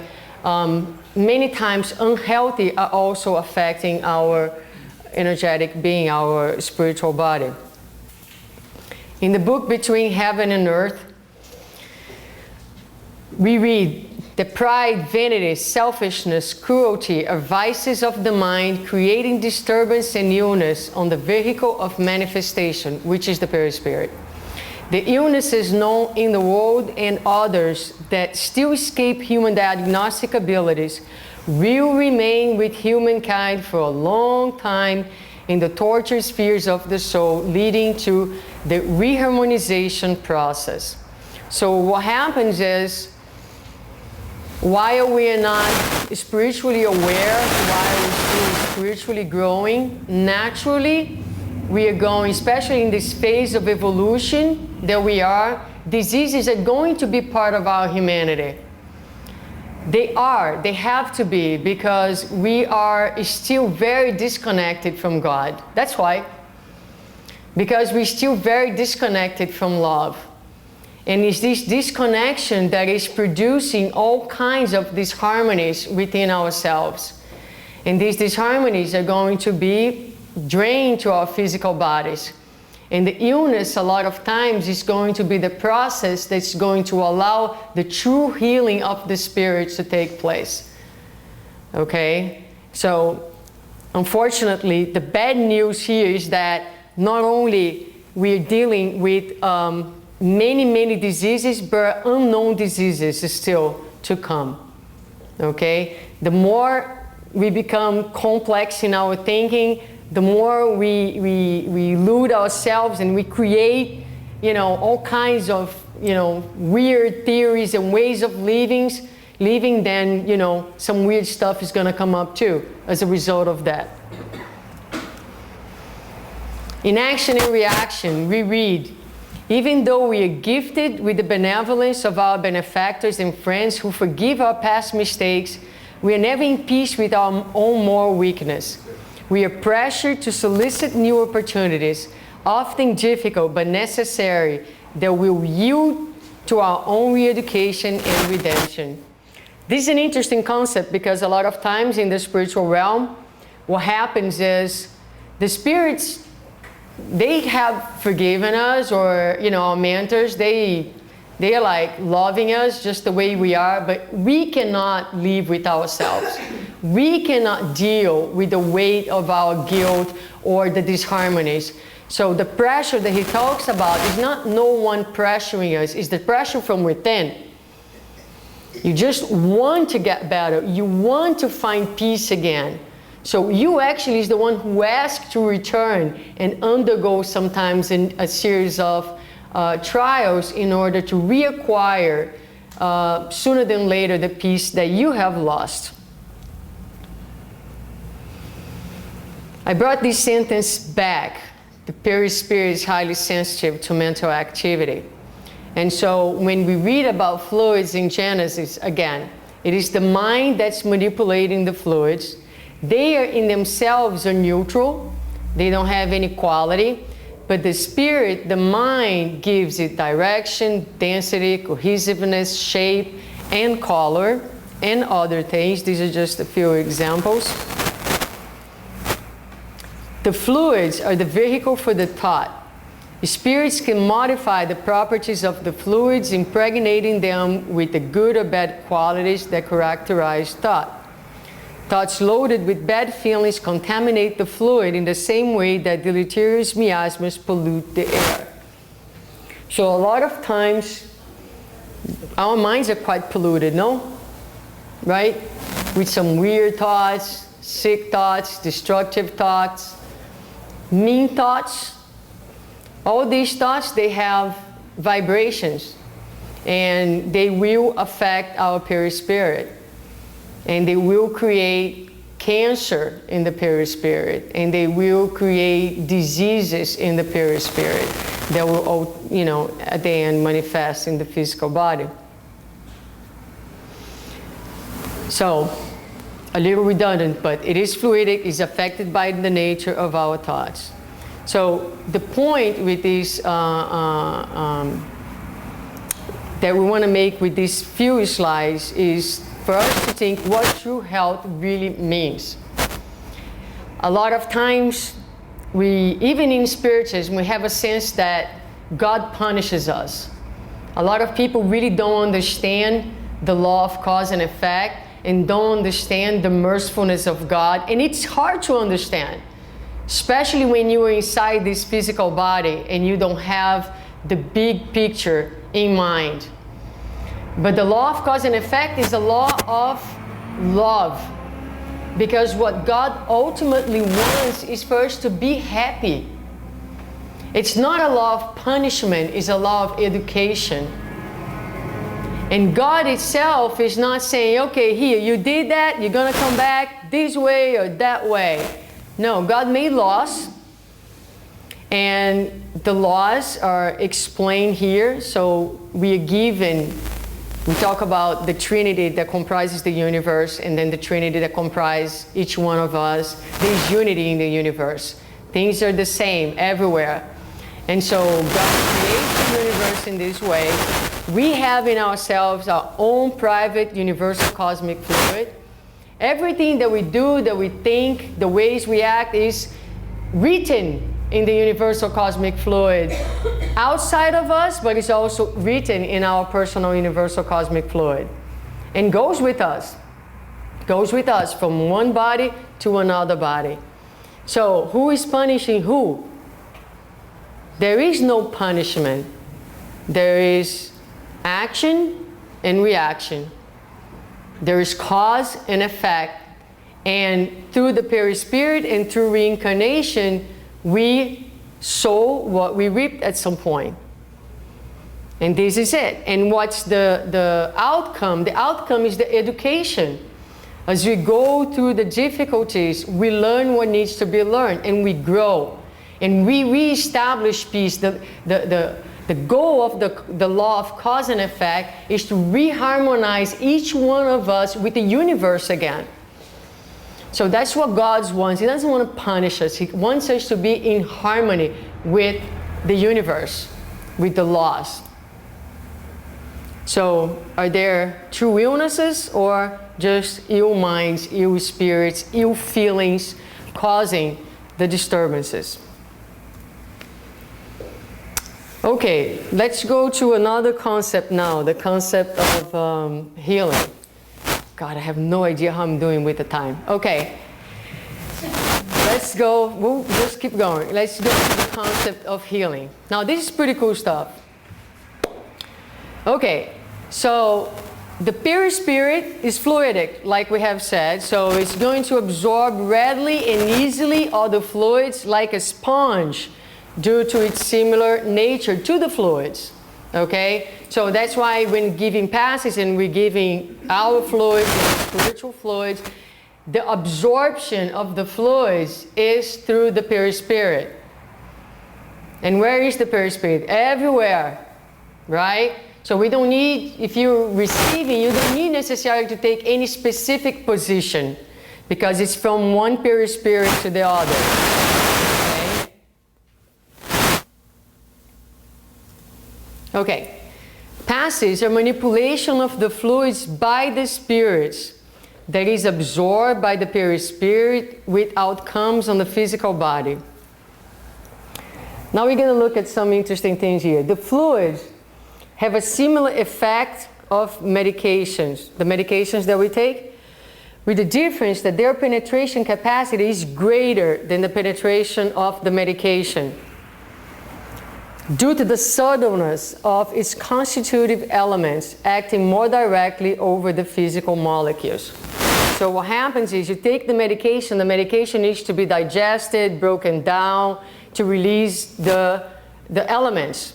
many times unhealthy, are also affecting our energetic being, our spiritual body. In the book Between Heaven and Earth, we read, the pride, vanity, selfishness, cruelty are vices of the mind, creating disturbance and illness on the vehicle of manifestation, which is the perispirit. The illnesses known in the world and others that still escape human diagnostic abilities will remain with humankind for a long time in the torture spheres of the soul, leading to the reharmonization process. So what happens is, while we are not spiritually aware, while we're still spiritually growing, naturally we are going, especially in this phase of evolution that we are, diseases are going to be part of our humanity. They have to be, because we are still very disconnected from God. That's why. Because we're still very disconnected from love. And it's this disconnection that is producing all kinds of disharmonies within ourselves. And these disharmonies are going to be drained to our physical bodies. And the illness, a lot of times, is going to be the process that's going to allow the true healing of the spirits to take place. Okay? So, unfortunately, the bad news here is that not only we're dealing with many diseases, but unknown diseases still to come. Okay? The more we become complex in our thinking, the more we elude ourselves and we create, all kinds of, weird theories and ways of living, then, some weird stuff is going to come up too as a result of that. In Action and Reaction, we read, even though we are gifted with the benevolence of our benefactors and friends who forgive our past mistakes, we are never in peace with our own moral weakness. We are pressured to solicit new opportunities, often difficult but necessary, that will yield to our own re-education and redemption. This is an interesting concept because a lot of times in the spiritual realm, what happens is the spirits, they have forgiven us, or, you know, our mentors, they are like loving us just the way we are, but we cannot live with ourselves. We cannot deal with the weight of our guilt or the disharmonies. So the pressure that he talks about is not no one pressuring us, it's the pressure from within. You just want to get better. You want to find peace again. So you actually is the one who asks to return and undergo sometimes a series of trials in order to reacquire sooner than later the peace that you have lost. I brought this sentence back. The perispirit is highly sensitive to mental activity. And so when we read about fluids in Genesis, again, it is the mind that's manipulating the fluids. They are in themselves are neutral. They don't have any quality. But the spirit, the mind, gives it direction, density, cohesiveness, shape, and color, and other things. These are just a few examples. The fluids are the vehicle for the thought. Spirits can modify the properties of the fluids, impregnating them with the good or bad qualities that characterize thought. Thoughts loaded with bad feelings contaminate the fluid in the same way that deleterious miasmas pollute the air. So a lot of times, our minds are quite polluted, no? Right? With some weird thoughts, sick thoughts, destructive thoughts, mean thoughts. All these thoughts, they have vibrations, and they will affect our perispirit, and they will create cancer in the perispirit, and they will create diseases in the perispirit that will, you know, at the end manifest in the physical body. So, a little redundant, but it is fluidic, is affected by the nature of our thoughts. So the point with this that we want to make with these few slides is for us to think what true health really means. A lot of times, even in spiritism, we have a sense that God punishes us. A lot of people really don't understand the law of cause and effect and don't understand the mercifulness of God. And it's hard to understand, especially when you are inside this physical body and you don't have the big picture in mind. But the law of cause and effect is a law of love. Because what God ultimately wants is for us to be happy. It's not a law of punishment, it's a law of education. And God itself is not saying, okay, here, you did that, you're going to come back this way or that way. No, God made laws, and the laws are explained here. So we are given, we talk about the Trinity that comprises the universe, and then the Trinity that comprises each one of us. There's unity in the universe. Things are the same everywhere. And so God creates the universe in this way. We have in ourselves our own private universal cosmic fluid. Everything that we do, that we think, the ways we act is written in the universal cosmic fluid outside of us, but it's also written in our personal universal cosmic fluid. And goes with us. Goes with us from one body to another body. So who is punishing who? There is no punishment. There is action and reaction. There is cause and effect. And through the perispirit and through reincarnation, we sow what we reaped at some point. And this is it. And what's the outcome? The outcome is the education. As we go through the difficulties, we learn what needs to be learned, and we grow. And we reestablish peace. The goal of the law of cause and effect is to reharmonize each one of us with the universe again. So that's what God wants. He doesn't want to punish us. He wants us to be in harmony with the universe, with the laws. So are there true illnesses or just ill minds, ill spirits, ill feelings causing the disturbances. Okay, let's go to another concept now, the concept of healing. God, I have no idea how I'm doing with the time. Okay, let's go, we'll just keep going. Let's go to the concept of healing. Now, this is pretty cool stuff. Okay, so the perispirit is fluidic, like we have said, so it's going to absorb readily and easily all the fluids like a sponge due to its similar nature to the fluids, okay? So that's why when giving passes and we're giving our fluids and spiritual fluids, the absorption of the fluids is through the perispirit. And where is the perispirit? Everywhere, right? So we don't need, if you're receiving, you don't need necessarily to take any specific position because it's from one perispirit to the other. Okay. Passes are manipulation of the fluids by the spirits that is absorbed by the perispirit with outcomes on the physical body. Now we're going to look at some interesting things here. The fluids have a similar effect of medications, the medications that we take, with the difference that their penetration capacity is greater than the penetration of the medication due to the subtleness of its constitutive elements acting more directly over the physical molecules. So what happens is you take the medication needs to be digested, broken down to release the elements.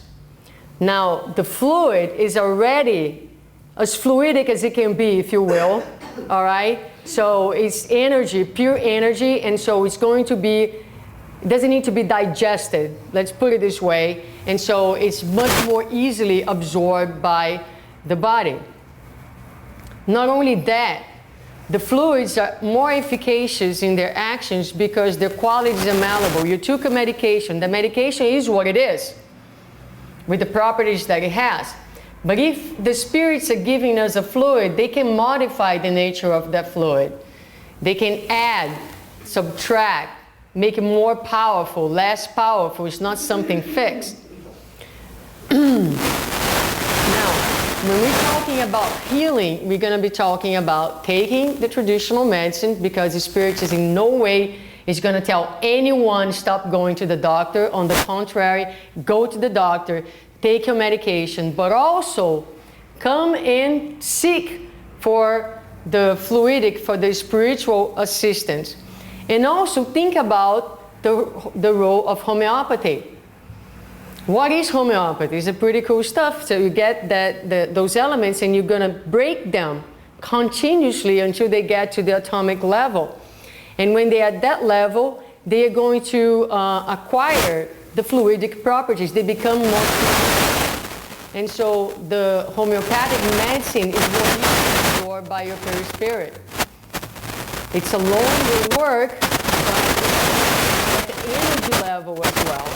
Now, the fluid is already as fluidic as it can be, if you will, all right? So it's energy, pure energy, and so it's going to be, it doesn't need to be digested, let's put it this way, and so it's much more easily absorbed by the body. Not only that, the fluids are more efficacious in their actions because their qualities are malleable. You took a medication, the medication is what it is, with the properties that it has. But if the spirits are giving us a fluid, they can modify the nature of that fluid. They can add, subtract, make it more powerful, less powerful. It's not something fixed. Now, when we're talking about healing, we're going to be talking about taking the traditional medicine because the spirit is in no way is going to tell anyone stop going to the doctor. On the contrary, go to the doctor, take your medication, but also come and seek for the fluidic, for the spiritual assistance. And also think about the role of homeopathy. What is homeopathy? It's a pretty cool stuff. So you get those elements and you're going to break them continuously until they get to the atomic level. And when they're at that level, they are going to acquire the fluidic properties. They become more fluidic. And so the homeopathic medicine is what is absorbed by your perispirit. It's a longer work, but at the energy level as well.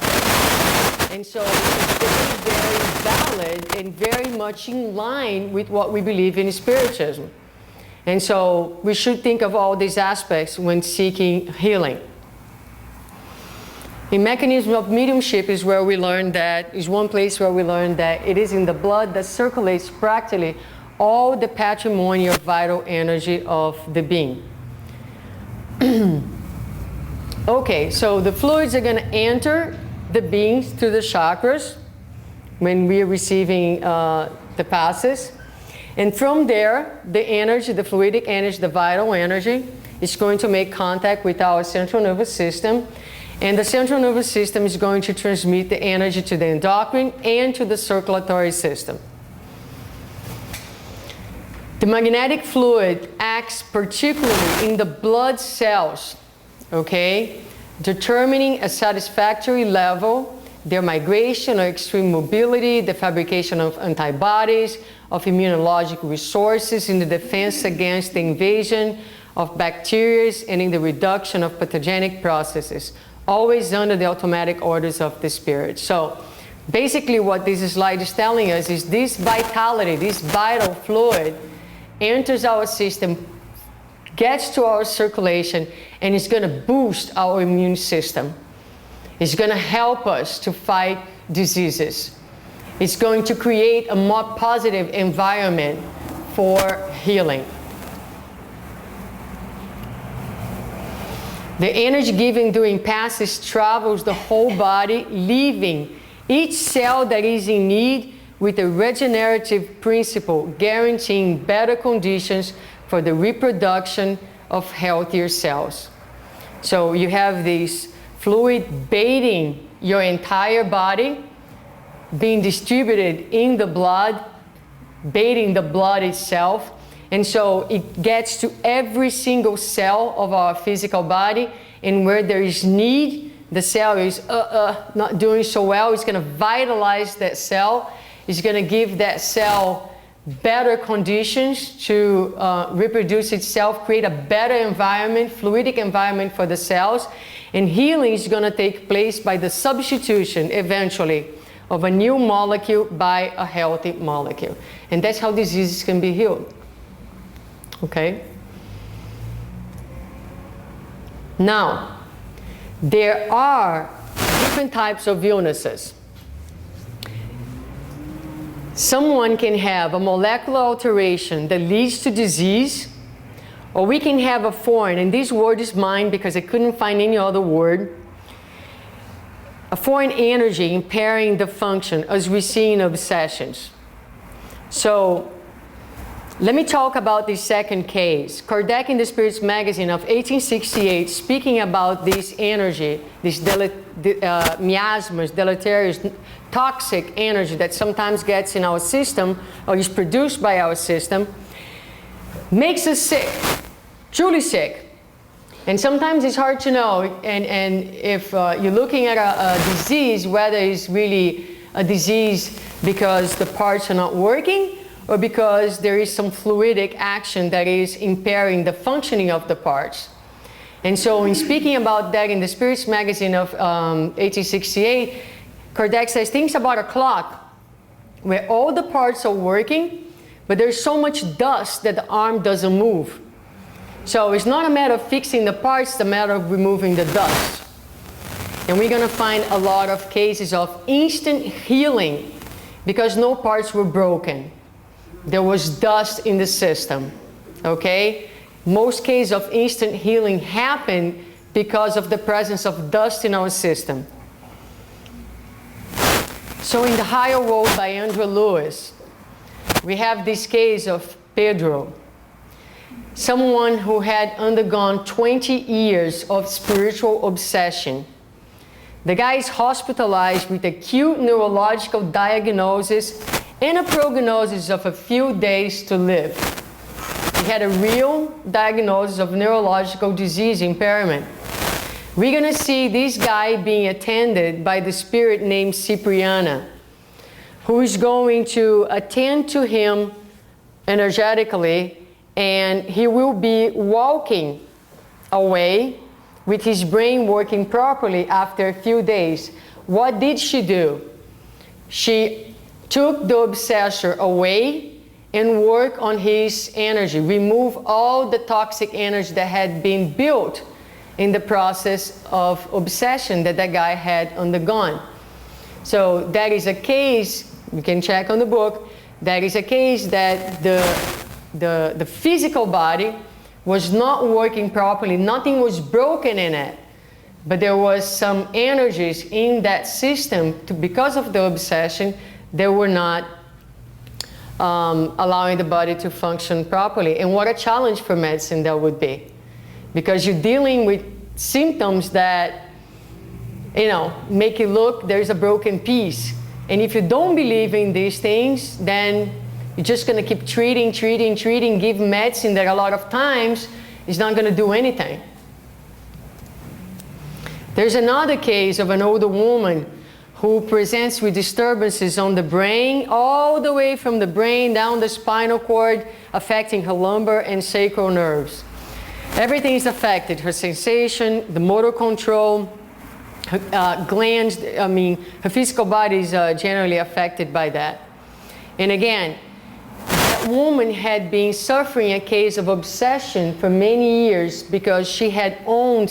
And so it's very valid and very much in line with what we believe in spiritism. And so we should think of all these aspects when seeking healing. The mechanism of mediumship is where we learn that, is one place where we learn that it is in the blood that circulates practically all the patrimony of vital energy of the being. Okay, so the fluids are going to enter the beings through the chakras when we are receiving the passes. And from there, the energy, the fluidic energy, the vital energy, is going to make contact with our central nervous system. And the central nervous system is going to transmit the energy to the endocrine and to the circulatory system. The magnetic fluid acts particularly in the blood cells, okay, determining a satisfactory level, their migration or extreme mobility, the fabrication of antibodies, of immunologic resources in the defense against the invasion of bacteria and in the reduction of pathogenic processes, always under the automatic orders of the spirit. So basically what this slide is telling us is this vitality, this vital fluid enters our system gets to our circulation, and it's going to boost our immune system. It's going to help us to fight diseases. It's going to create a more positive environment for healing. The energy given during passes travels the whole body, leaving each cell that is in need with a regenerative principle, guaranteeing better conditions for the reproduction of healthier cells. So you have this fluid bathing your entire body, being distributed in the blood, bathing the blood itself. And so it gets to every single cell of our physical body, and where there is need, the cell is not doing so well, it's going to vitalize that cell. It's going to give that cell better conditions to reproduce itself, create a better environment, fluidic environment for the cells. And healing is going to take place by the substitution, eventually, of a new molecule by a healthy molecule. And that's how diseases can be healed. Okay? Now, there are different types of illnesses. Someone can have a molecular alteration that leads to disease, or we can have a foreign, and this word is mine because I couldn't find any other word, a foreign energy impairing the function, as we see in obsessions. So, let me talk about this second case. Kardec in the Spirits magazine of 1868, speaking about this energy, this miasmas, deleterious, toxic energy that sometimes gets in our system or is produced by our system, makes us sick, truly sick. And sometimes it's hard to know, and if you're looking at a disease, whether it's really a disease because the parts are not working, or because there is some fluidic action that is impairing the functioning of the parts. And so in speaking about that in the Spirits magazine of 1868, Kardec says, think about a clock where all the parts are working, but there's so much dust that the arm doesn't move. So it's not a matter of fixing the parts, it's a matter of removing the dust. And we're gonna find a lot of cases of instant healing because no parts were broken. There was dust in the system, okay? Most cases of instant healing happen because of the presence of dust in our system. So in The Higher World by Andrew Lewis, we have this case of Pedro, someone who had undergone 20 years of spiritual obsession. The guy is hospitalized with acute neurological diagnosis and a prognosis of a few days to live. He had a real diagnosis of neurological disease impairment. We're going to see this guy being attended by the spirit named Cipriana, who is going to attend to him energetically, and he will be walking away with his brain working properly after a few days. What did she do? She took the obsessor away and worked on his energy, remove all the toxic energy that had been built in the process of obsession that guy had undergone. So that is a case, you can check on the book, that is a case that the physical body was not working properly, nothing was broken in it, but there was some energies in that system because of the obsession they were not allowing the body to function properly. And what a challenge for medicine that would be. Because you're dealing with symptoms that, make you look, there's a broken piece. And if you don't believe in these things, then you're just going to keep treating, give medicine that a lot of times is not going to do anything. There's another case of an older woman who presents with disturbances on the brain, all the way from the brain down the spinal cord, affecting her lumbar and sacral nerves. Everything is affected, her sensation, the motor control, her glands, her physical body is generally affected by that. And again, that woman had been suffering a case of obsession for many years because she had owned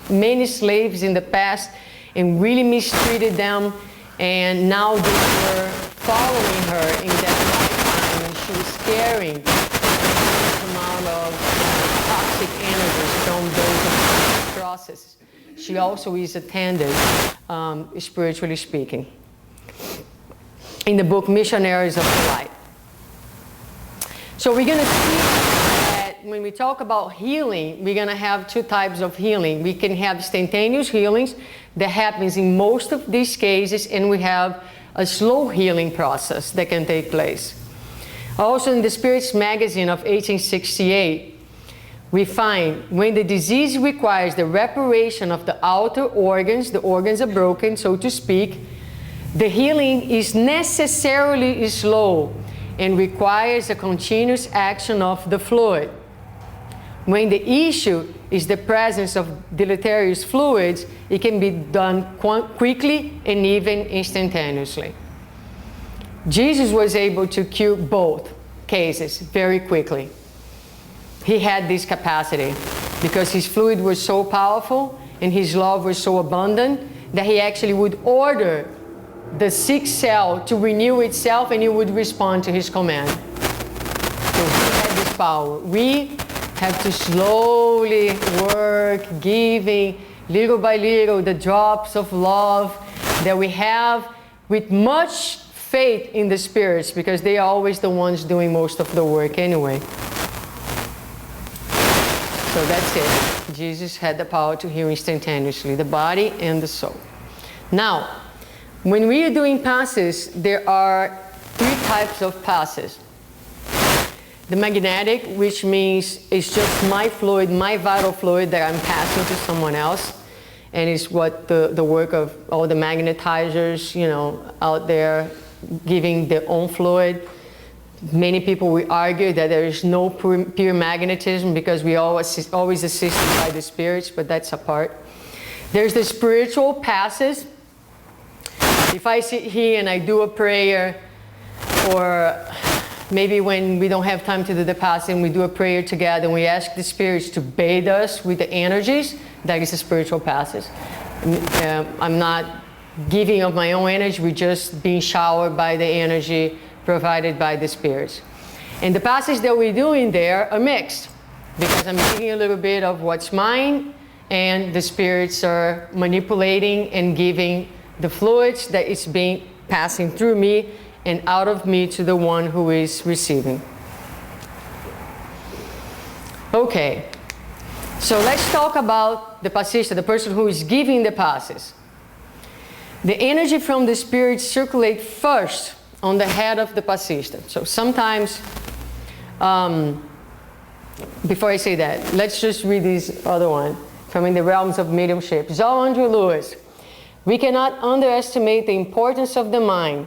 many slaves in the past and really mistreated them, and now they were following her in that lifetime, and she was carrying a amount of toxic energies from those processes. She also is attended, spiritually speaking, in the book Missionaries of the Light. So we're going to see that when we talk about healing, we're going to have two types of healing. We can have instantaneous healings that happens in most of these cases, and we have a slow healing process that can take place. Also in the Spirits magazine of 1868, we find when the disease requires the reparation of the outer organs, the organs are broken, so to speak, the healing is necessarily slow and requires a continuous action of the fluid. When the issue is the presence of deleterious fluids, it can be done quickly and even instantaneously. Jesus was able to cure both cases very quickly. He had this capacity because his fluid was so powerful and his love was so abundant that he actually would order the sick cell to renew itself, and it would respond to his command. So he had this power. We have to slowly work, giving little by little the drops of love that we have with much faith in the spirits, because they are always the ones doing most of the work anyway. So that's it. Jesus had the power to heal instantaneously, the body and the soul. Now, when we are doing passes, there are three types of passes. The magnetic, which means it's just my fluid, my vital fluid that I'm passing to someone else. And it's what the work of all the magnetizers, out there giving their own fluid. Many people will argue that there is no pure magnetism because we always assisted by the spirits, but that's a part. There's the spiritual passes. If I sit here and I do a prayer, or maybe when we don't have time to do the passing, we do a prayer together and we ask the spirits to bathe us with the energies, that is a spiritual passes. I'm not giving of my own energy, we're just being showered by the energy provided by the spirits. And the passes that we're doing there are mixed, because I'm giving a little bit of what's mine, and the spirits are manipulating and giving the fluids that is being passing through me and out of me to the one who is receiving. Okay, so let's talk about the passista, the person who is giving the passes. The energy from the spirits circulate first on the head of the passista. So sometimes, before I say that, let's just read this other one from In the Realms of Mediumship. Zhao Andrew Lewis. We cannot underestimate the importance of the mind.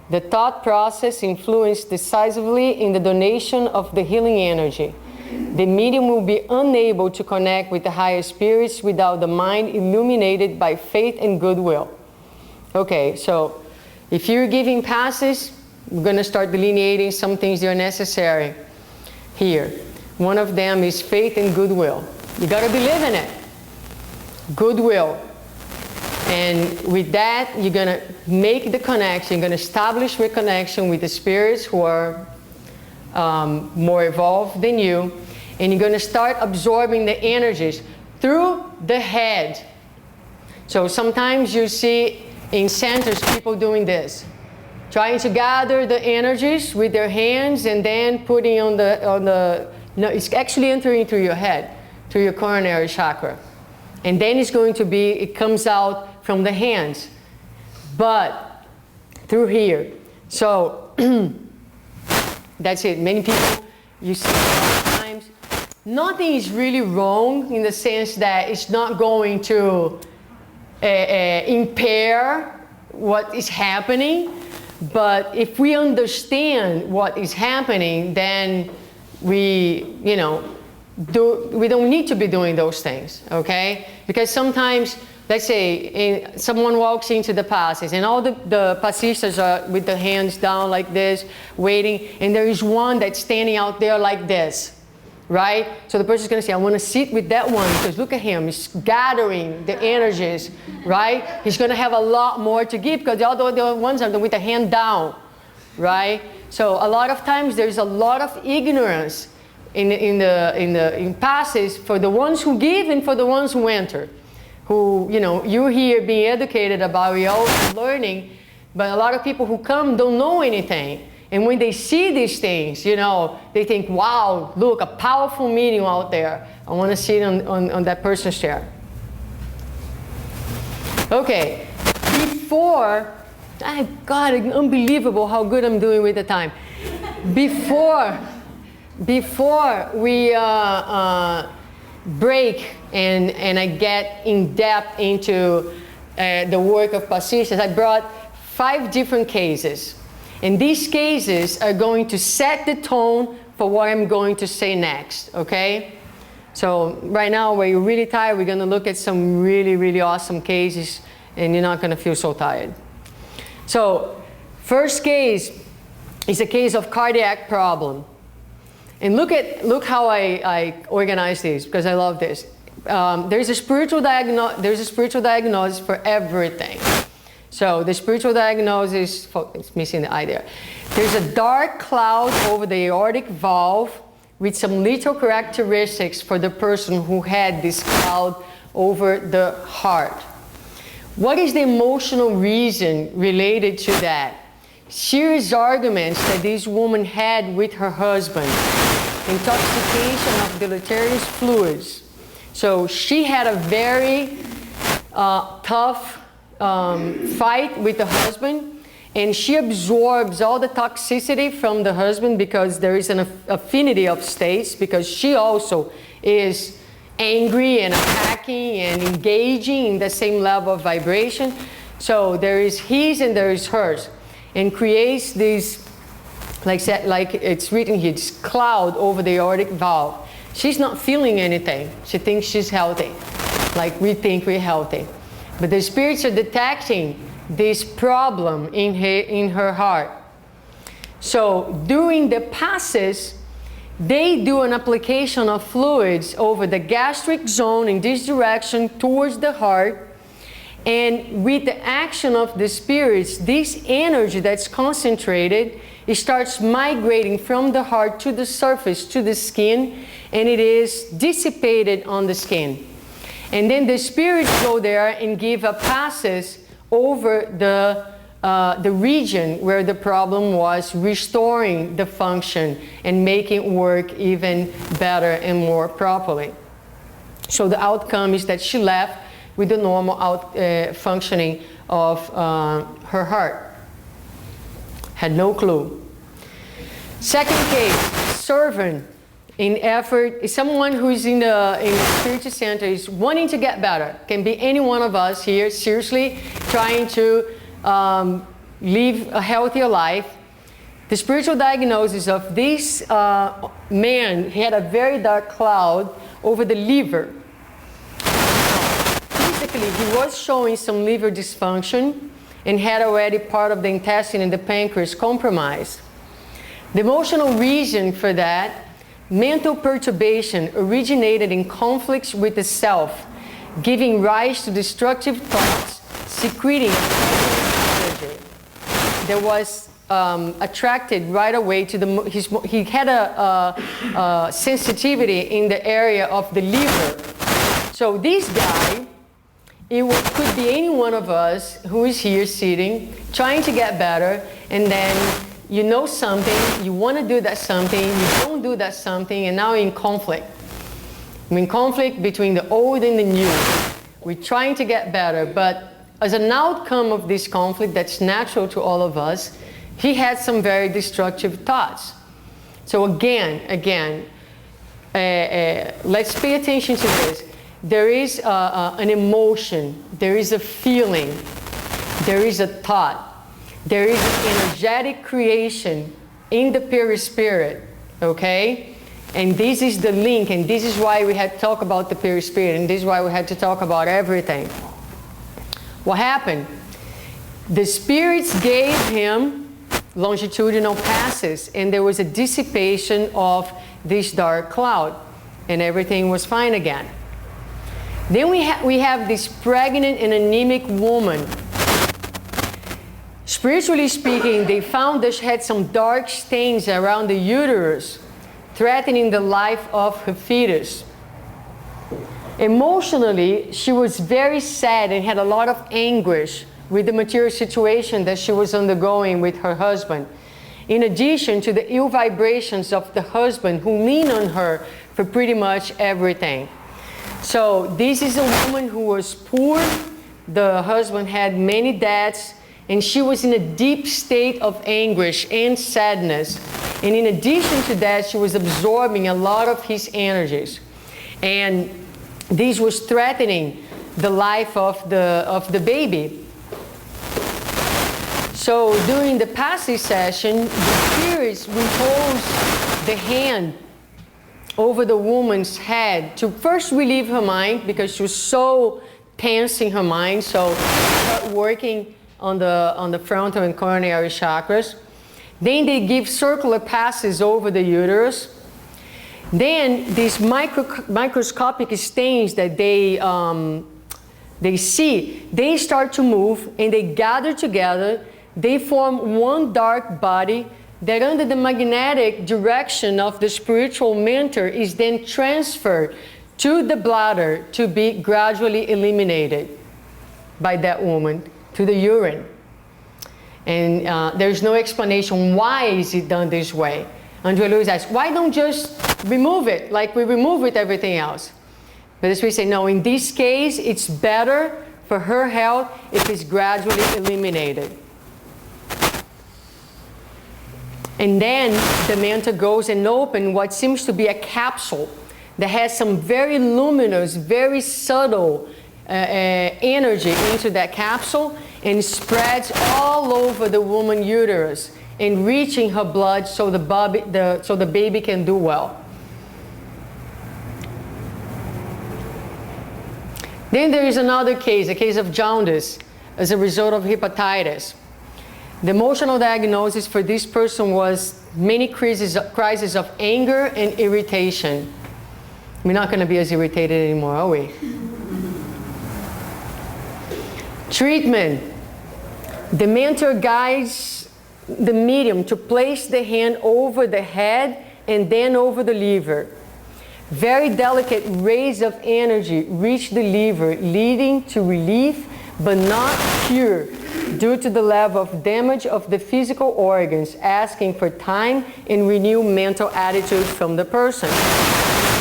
The thought process influences decisively in the donation of the healing energy. The medium will be unable to connect with the higher spirits without the mind illuminated by faith and goodwill. Okay, so if you're giving passes, we're going to start delineating some things that are necessary here. One of them is faith and goodwill. You got to believe in it. Goodwill. And with that, you're going to make the connection, you're going to establish a connection with the spirits who are more evolved than you, and you're going to start absorbing the energies through the head. So sometimes you see in centers people doing this, trying to gather the energies with their hands and then putting on the no, it's actually entering through your head, through your coronary chakra. And then it's going to be, it comes out from the hands, but through here. So that's it. Many people, you see sometimes, nothing is really wrong in the sense that it's not going to impair what is happening. But if we understand what is happening, then we don't need to be doing those things, okay? Because sometimes let's say someone walks into the passage and all the passistas are with the hands down like this, waiting, and there is one that's standing out there like this, right? So the person's going to say, I want to sit with that one because look at him, he's gathering the energies, right? He's going to have a lot more to give because all the other ones are with the hand down, right? So a lot of times there's a lot of ignorance in passes for the ones who give and for the ones who enter. Who, you know, you're here being educated about, we're all learning, but a lot of people who come don't know anything. And when they see these things, you know, they think, wow, look, a powerful medium out there. I want to sit on that person's chair. Okay, before, God, unbelievable how good I'm doing with the time. Before we break and I get in depth into the work of passistas, I brought 5 different cases. And these cases are going to set the tone for what I'm going to say next, okay? So right now, when you're really tired, we're going to look at some really, really awesome cases, and you're not going to feel so tired. So first case is a case of cardiac problem. And look how I organize these, because I love this. There's a spiritual diagnosis for everything. So the spiritual diagnosis, it's missing the eye there. There's a dark cloud over the aortic valve with some little characteristics for the person who had this cloud over the heart. What is the emotional reason related to that? Serious arguments that this woman had with her husband. Intoxication of deleterious fluids. So she had a very tough fight with the husband, and she absorbs all the toxicity from the husband because there is an affinity of states, because she also is angry and attacking and engaging in the same level of vibration. So there is his and there is hers, and creates this, like it's written here, this cloud over the aortic valve. She's not feeling anything. She thinks she's healthy, like we think we're healthy. But the spirits are detecting this problem in her heart. So during the passes, they do an application of fluids over the gastric zone in this direction towards the heart. And with the action of the spirits, this energy that's concentrated, it starts migrating from the heart to the surface, to the skin, and it is dissipated on the skin. And then the spirits go there and give a passes over the region where the problem was, restoring the function and making it work even better and more properly. So the outcome is that she left with the normal functioning of her heart. Had no clue. Second case, servant in effort is someone who is in the spiritual center, is wanting to get better. Can be any one of us here, seriously trying to live a healthier life. The spiritual diagnosis of this man, he had a very dark cloud over the liver. Physically, he was showing some liver dysfunction and had already part of the intestine and the pancreas compromised. The emotional reason for that, mental perturbation originated in conflicts with the self, giving rise to destructive thoughts, secreting energy. There was attracted right away to he had a sensitivity in the area of the liver. So this guy, could be any one of us who is here sitting, trying to get better, and then you know something, you want to do that something, you don't do that something, and now you're in conflict. I'm in conflict between the old and the new. We're trying to get better, but as an outcome of this conflict that's natural to all of us, he had some very destructive thoughts. So again, let's pay attention to this. There is an emotion, there is a feeling, there is a thought. There is an energetic creation in the perispirit, okay? And this is the link, and this is why we had to talk about the perispirit, and this is why we had to talk about everything. What happened? The spirits gave him longitudinal passes, and there was a dissipation of this dark cloud, and everything was fine again. Then we have this pregnant and anemic woman. Spiritually speaking, they found that she had some dark stains around the uterus, threatening the life of her fetus. Emotionally, she was very sad and had a lot of anguish with the material situation that she was undergoing with her husband, in addition to the ill vibrations of the husband who leaned on her for pretty much everything. So this is a woman who was poor. The husband had many debts, and she was in a deep state of anguish and sadness. And in addition to that, she was absorbing a lot of his energies. And this was threatening the life of the baby. So during the passage session, the spirits reposed the hand over the woman's head to first relieve her mind, because she was so tense in her mind. So start working on the frontal and coronary chakras. Then they give circular passes over the uterus. Then these microscopic stains that they see, they start to move and they gather together. They form one dark body that, under the magnetic direction of the spiritual mentor, is then transferred to the bladder to be gradually eliminated by that woman to the urine. And there's no explanation why is it done this way. Andre Luiz asks, why don't just remove it like we remove with everything else? But as we say, no, in this case, it's better for her health if it's gradually eliminated. And then the mentor goes and opens what seems to be a capsule that has some very luminous, very subtle energy into that capsule, and spreads all over the woman's uterus, enriching her blood so the baby can do well. Then there is another case, a case of jaundice as a result of hepatitis. The emotional diagnosis for this person was many crises of anger and irritation. We're not going to be as irritated anymore, are we? Treatment. The mentor guides the medium to place the hand over the head and then over the liver. Very delicate rays of energy reach the liver, leading to relief but not cure, due to the level of damage of the physical organs, asking for time and renewed mental attitude from the person.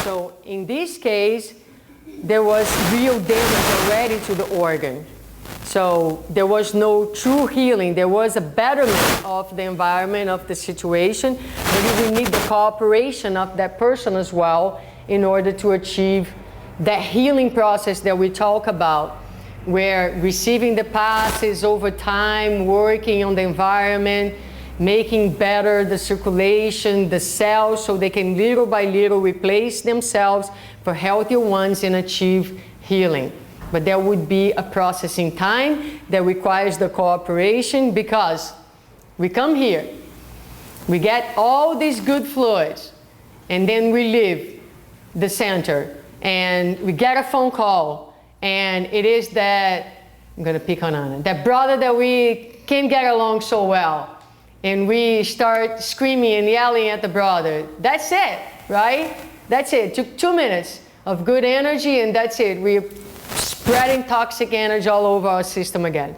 So in this case, there was real damage already to the organ. So there was no true healing. There was a betterment of the environment, of the situation, but you will need the cooperation of that person as well in order to achieve that healing process that we talk about, where receiving the passes over time, working on the environment, making better the circulation, the cells, so they can little by little replace themselves for healthier ones and achieve healing. But there would be a processing time that requires the cooperation, because we come here, we get all these good fluids, and then we leave the center, and we get a phone call, and it is that, I'm going to pick on Anna, that brother that we can't get along so well, and we start screaming and yelling at the brother. That's it, right? That's it. Took 2 minutes of good energy, and that's it. We're spreading toxic energy all over our system again.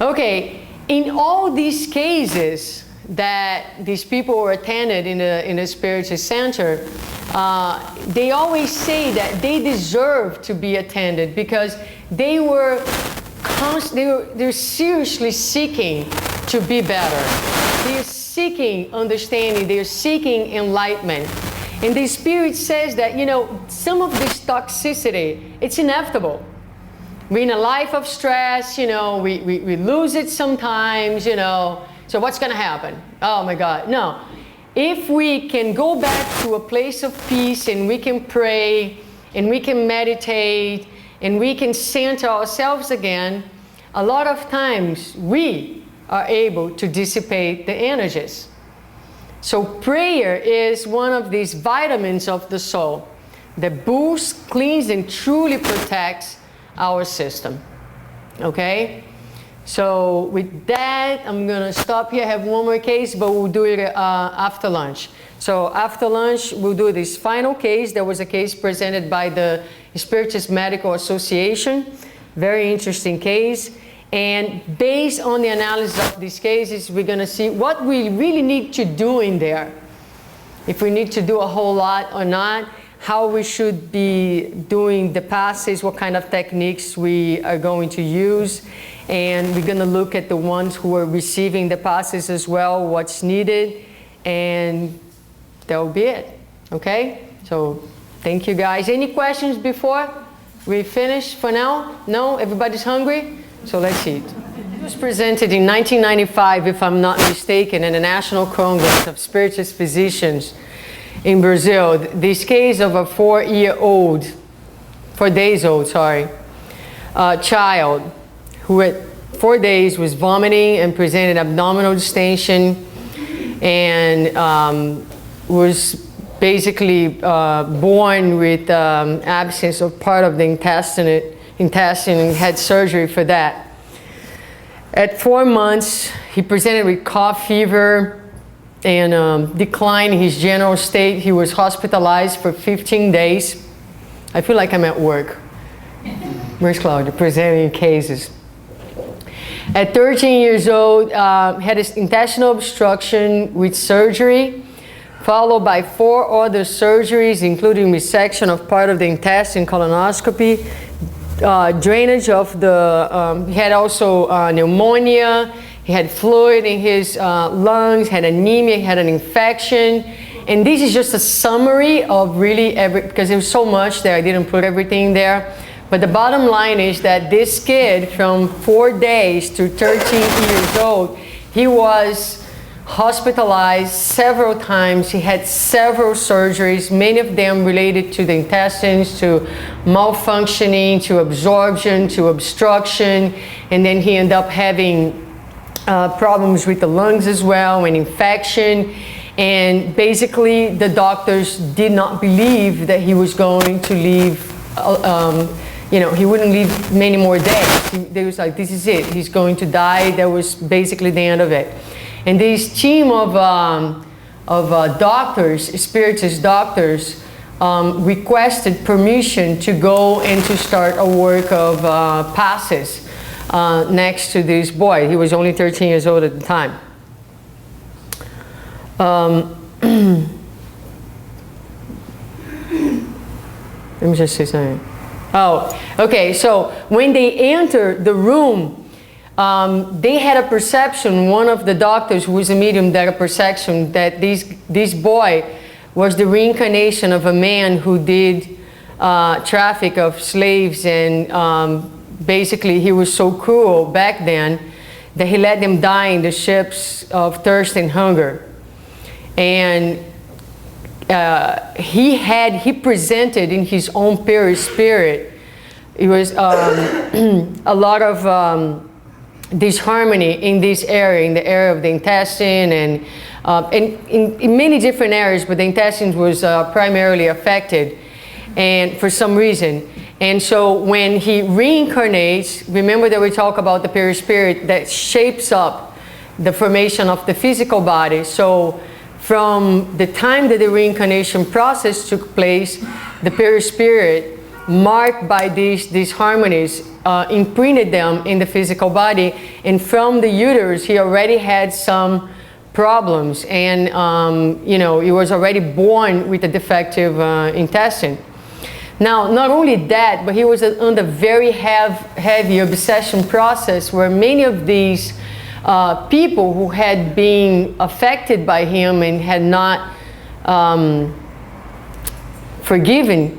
Okay, in all these cases that these people were attended in a spiritual center, they always say that they deserve to be attended because they were they're seriously seeking to be better. They're seeking understanding. They're seeking enlightenment. And the Spirit says that, you know, some of this toxicity, it's inevitable. We're in a life of stress, you know, we lose it sometimes, you know. So what's going to happen? Oh my God. No. If we can go back to a place of peace and we can pray and we can meditate and we can center ourselves again, a lot of times we are able to dissipate the energies. So prayer is one of these vitamins of the soul that boosts, cleans, and truly protects our system. Okay? So with that, I'm going to stop here. I have one more case, but we'll do it after lunch. So after lunch, we'll do this final case. There was a case presented by the Spiritist Medical Association. Very interesting case. And based on the analysis of these cases, we're going to see what we really need to do in there. If we need to do a whole lot or not, how we should be doing the passes, what kind of techniques we are going to use. And we're going to look at the ones who are receiving the passes as well, what's needed. And that will be it. Okay? So thank you guys. Any questions before we finish for now? No? Everybody's hungry? So let's eat. It was presented in 1995, if I'm not mistaken, in the National Congress of Spiritist Physicians in Brazil. This case of a 4 days old, child who at 4 days was vomiting and presented abdominal distension and was basically born with absence of part of the intestine and had surgery for that. At 4 months, he presented with cough, fever, and decline in his general state. He was hospitalized for 15 days. I feel like I'm at work. Where's Claudia? Presenting cases. At 13 years old, had an intestinal obstruction with surgery, followed by 4 other surgeries, including resection of part of the intestine, colonoscopy, drainage of the, he had also pneumonia, he had fluid in his lungs, had anemia, he had an infection. And this is just a summary of really because there was so much there, I didn't put everything there. But the bottom line is that this kid from 4 days to 13 years old, he was hospitalized several times. He had several surgeries, many of them related to the intestines, to malfunctioning, to absorption, to obstruction. And then he ended up having problems with the lungs as well, and infection. And basically the doctors did not believe that he was going to live, he wouldn't live many more days. They was like, this is it, he's going to die. That was basically the end of it. And this team of doctors, Spiritist doctors, requested permission to go and to start a work of passes next to this boy. He was only 13 years old at the time. Let me just say something. Oh, okay, so when they entered the room, they had a perception, one of the doctors who was a medium had a perception that this boy was the reincarnation of a man who did traffic of slaves, and basically he was so cruel back then that he let them die in the ships of thirst and hunger. And he presented in his own perispirit, it was a lot of disharmony in this area, in the area of the intestine, and in many different areas, but the intestines was primarily affected, and for some reason. And so when he reincarnates, remember that we talk about the perispirit that shapes up the formation of the physical body. So from the time that the reincarnation process took place, the perispirit, marked by these harmonies, imprinted them in the physical body, and from the uterus he already had some problems, and he was already born with a defective intestine. Now, not only that, but he was under very heavy obsession process, where many of these people who had been affected by him and had not forgiven,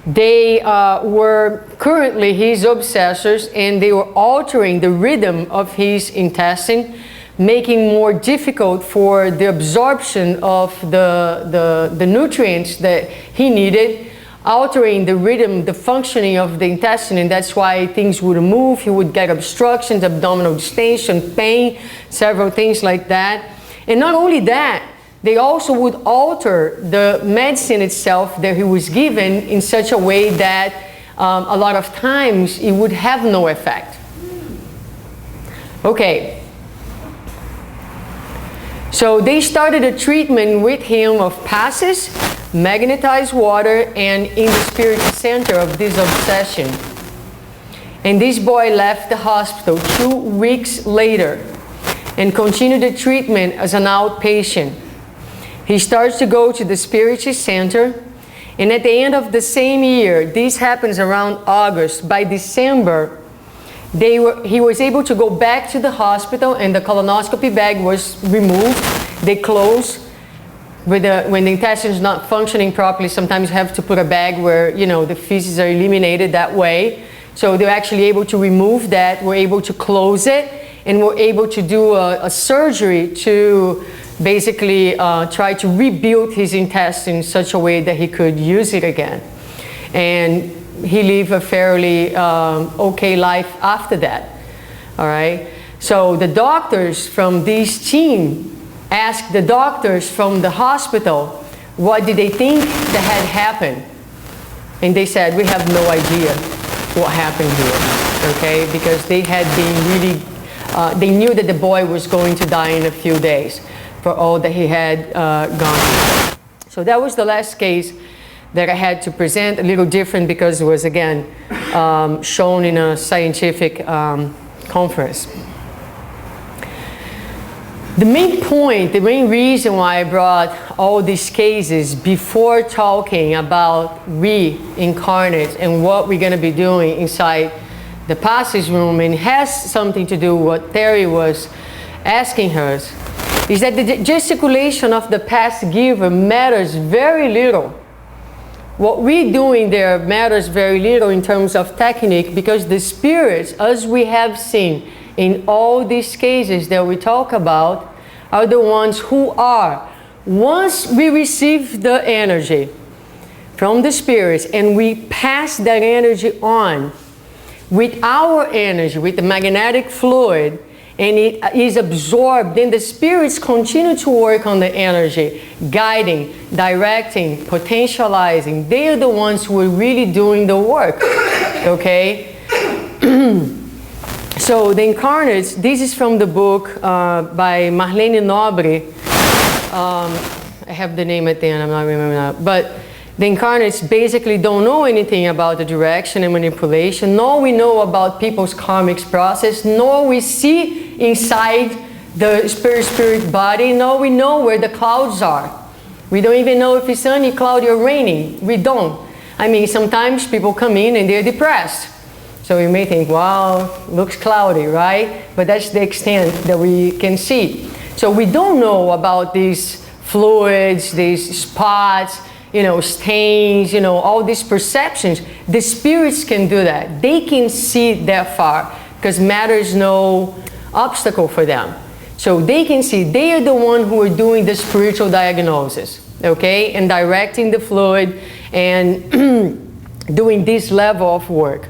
they were currently his obsessors, and they were altering the rhythm of his intestine, making more difficult for the absorption of the nutrients that he needed. altering the rhythm, the functioning of the intestine, and that's why things would move. He would get obstructions, abdominal distension, pain, several things like that. And not only that, they also would alter the medicine itself that he was given in such a way that a lot of times it would have no effect. Okay. So they started a treatment with him of passes, magnetized water, and in the spirit center of this obsession. And this boy left the hospital 2 weeks later and continued the treatment as an outpatient. He starts to go to the spiritual center, and at the end of the same year, this happens around August, by December, he was able to go back to the hospital, and the colonoscopy bag was removed. They closed. When the intestine is not functioning properly, sometimes you have to put a bag where, you know, the feces are eliminated that way. So they're actually able to remove that. We're able to close it, and we're able to do a surgery to basically try to rebuild his intestine in such a way that he could use it again. And he lived a fairly okay life after that. All right. So the doctors from this team asked the doctors from the hospital what did they think that had happened, and they said, we have no idea what happened here. Okay, because they had been really, they knew that the boy was going to die in a few days for all that he had gone through. So that was the last case that I had to present, a little different because it was, again, shown in a scientific conference. The main point, the main reason why I brought all these cases before talking about reincarnates and what we're going to be doing inside the passage room, and has something to do with what Terry was asking her, is that the gesticulation of the past giver matters very little. What we're doing there matters very little in terms of technique, because the spirits, as we have seen in all these cases that we talk about, are the ones who are, once we receive the energy from the spirits and we pass that energy on with our energy, with the magnetic fluid, and it is absorbed, then the spirits continue to work on the energy, guiding, directing, potentializing. They are the ones who are really doing the work, okay? So the incarnates, this is from the book by Marlene Nobre. I have the name at the end, I'm not remembering that. But the incarnates basically don't know anything about the direction and manipulation, nor we know about people's karmic process, nor we see inside the spirit body, nor we know where the clouds are. We don't even know if it's sunny, cloudy, or raining. We don't. I mean, sometimes people come in and they're depressed. So you may think, wow, looks cloudy, right? But that's the extent that we can see. So we don't know about these fluids, these spots, you know, stains, you know, all these perceptions. The spirits can do that. They can see that far because matter is no obstacle for them. So they can see. They are the one who are doing the spiritual diagnosis, okay? And directing the fluid and doing this level of work.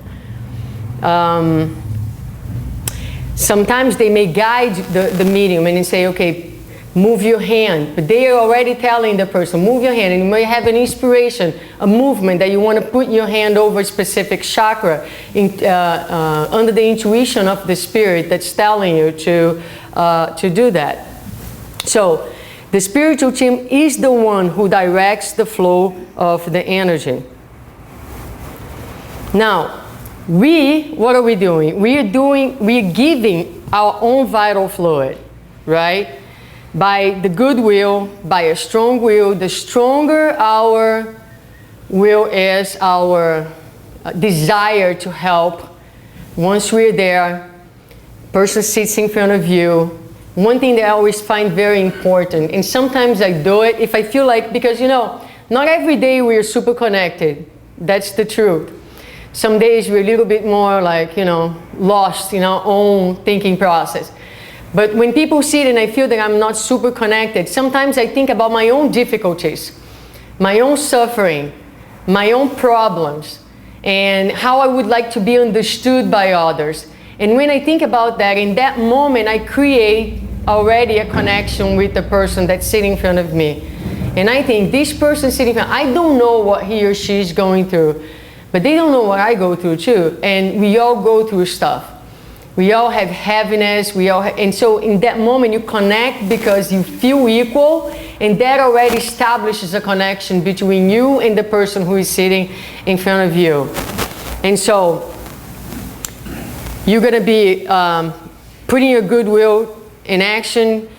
Sometimes they may guide the medium and say, okay, move your hand. But they are already telling the person, move your hand. And you may have an inspiration, a movement that you want to put your hand over a specific chakra under the intuition of the spirit that's telling you to do that. So the spiritual team is the one who directs the flow of the energy. Now, what are we doing? We're giving our own vital fluid, right? By the goodwill, by a strong will. The stronger our will is, our desire to help. Once we're there, person sits in front of you. One thing that I always find very important, and sometimes I do it if I feel like, because you know, not every day we are super connected. That's the truth. Some days we're a little bit more like, you know, lost in our own thinking process. But when people sit and I feel that I'm not super connected, sometimes I think about my own difficulties, my own suffering, my own problems, and how I would like to be understood by others. And when I think about that, in that moment, I create already a connection with the person that's sitting in front of me. And I think this person sitting in front, I don't know what he or she is going through, but they don't know what I go through too. And we all go through stuff. We all have heaviness, and so in that moment you connect because you feel equal, and that already establishes a connection between you and the person who is sitting in front of you. And so you're going to be putting your goodwill in action.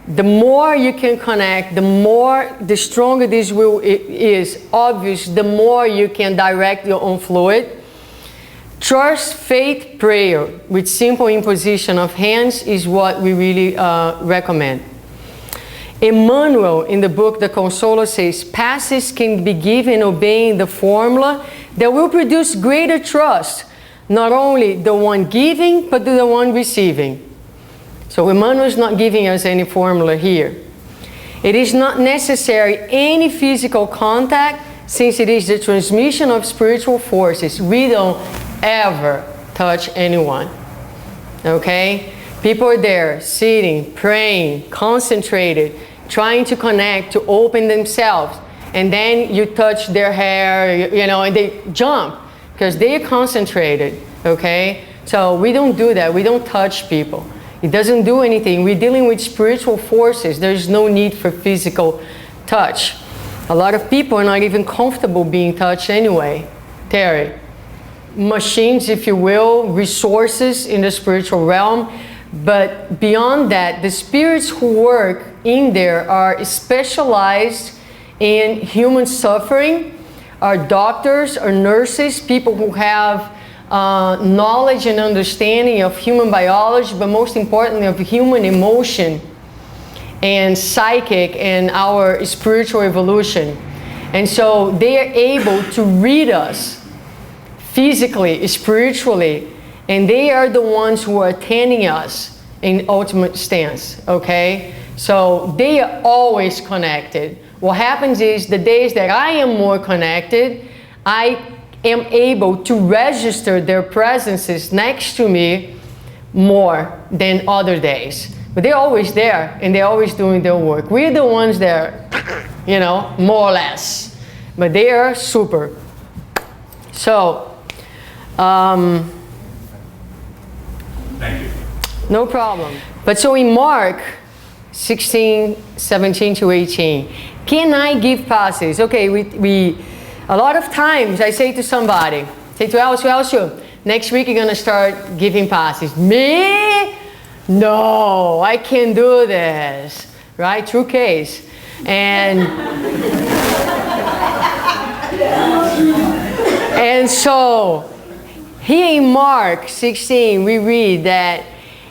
The more you can connect, the stronger this will is. Obvious, the more you can direct your own fluid. Trust, faith, prayer with simple imposition of hands is what we really recommend. Emmanuel in the book The Consoler says, passes can be given obeying the formula that will produce greater trust, not only the one giving, but the one receiving. So Emmanuel is not giving us any formula here. It is not necessary any physical contact, since it is the transmission of spiritual forces. We don't ever touch anyone. Okay? People are there, sitting, praying, concentrated, trying to connect, to open themselves. And then you touch their hair, you know, and they jump because they are concentrated. Okay? So we don't do that. We don't touch people. It doesn't do anything. We're dealing with spiritual forces. There's no need for physical touch. A lot of people are not even comfortable being touched anyway. Terry, machines, if you will, resources in the spiritual realm. But beyond that, the spirits who work in there are specialized in human suffering, are doctors, are nurses, people who have knowledge and understanding of human biology, but most importantly of human emotion and psychic and our spiritual evolution. And so they are able to read us physically, spiritually, and they are the ones who are attending us in ultimate stance, okay? So they are always connected. What happens is the days that I am more connected, I am able to register their presences next to me more than other days. But they're always there, and they're always doing their work. We're the ones that are, you know, more or less. But they are super. So, Thank you. no problem. But so in Mark 16, 17 to 18, can I give passes? Okay, we a lot of times I say to somebody, say to Elcio, next week you're going to start giving passes. Me? No, I can't do this. Right? True case. And so here in Mark 16 we read that,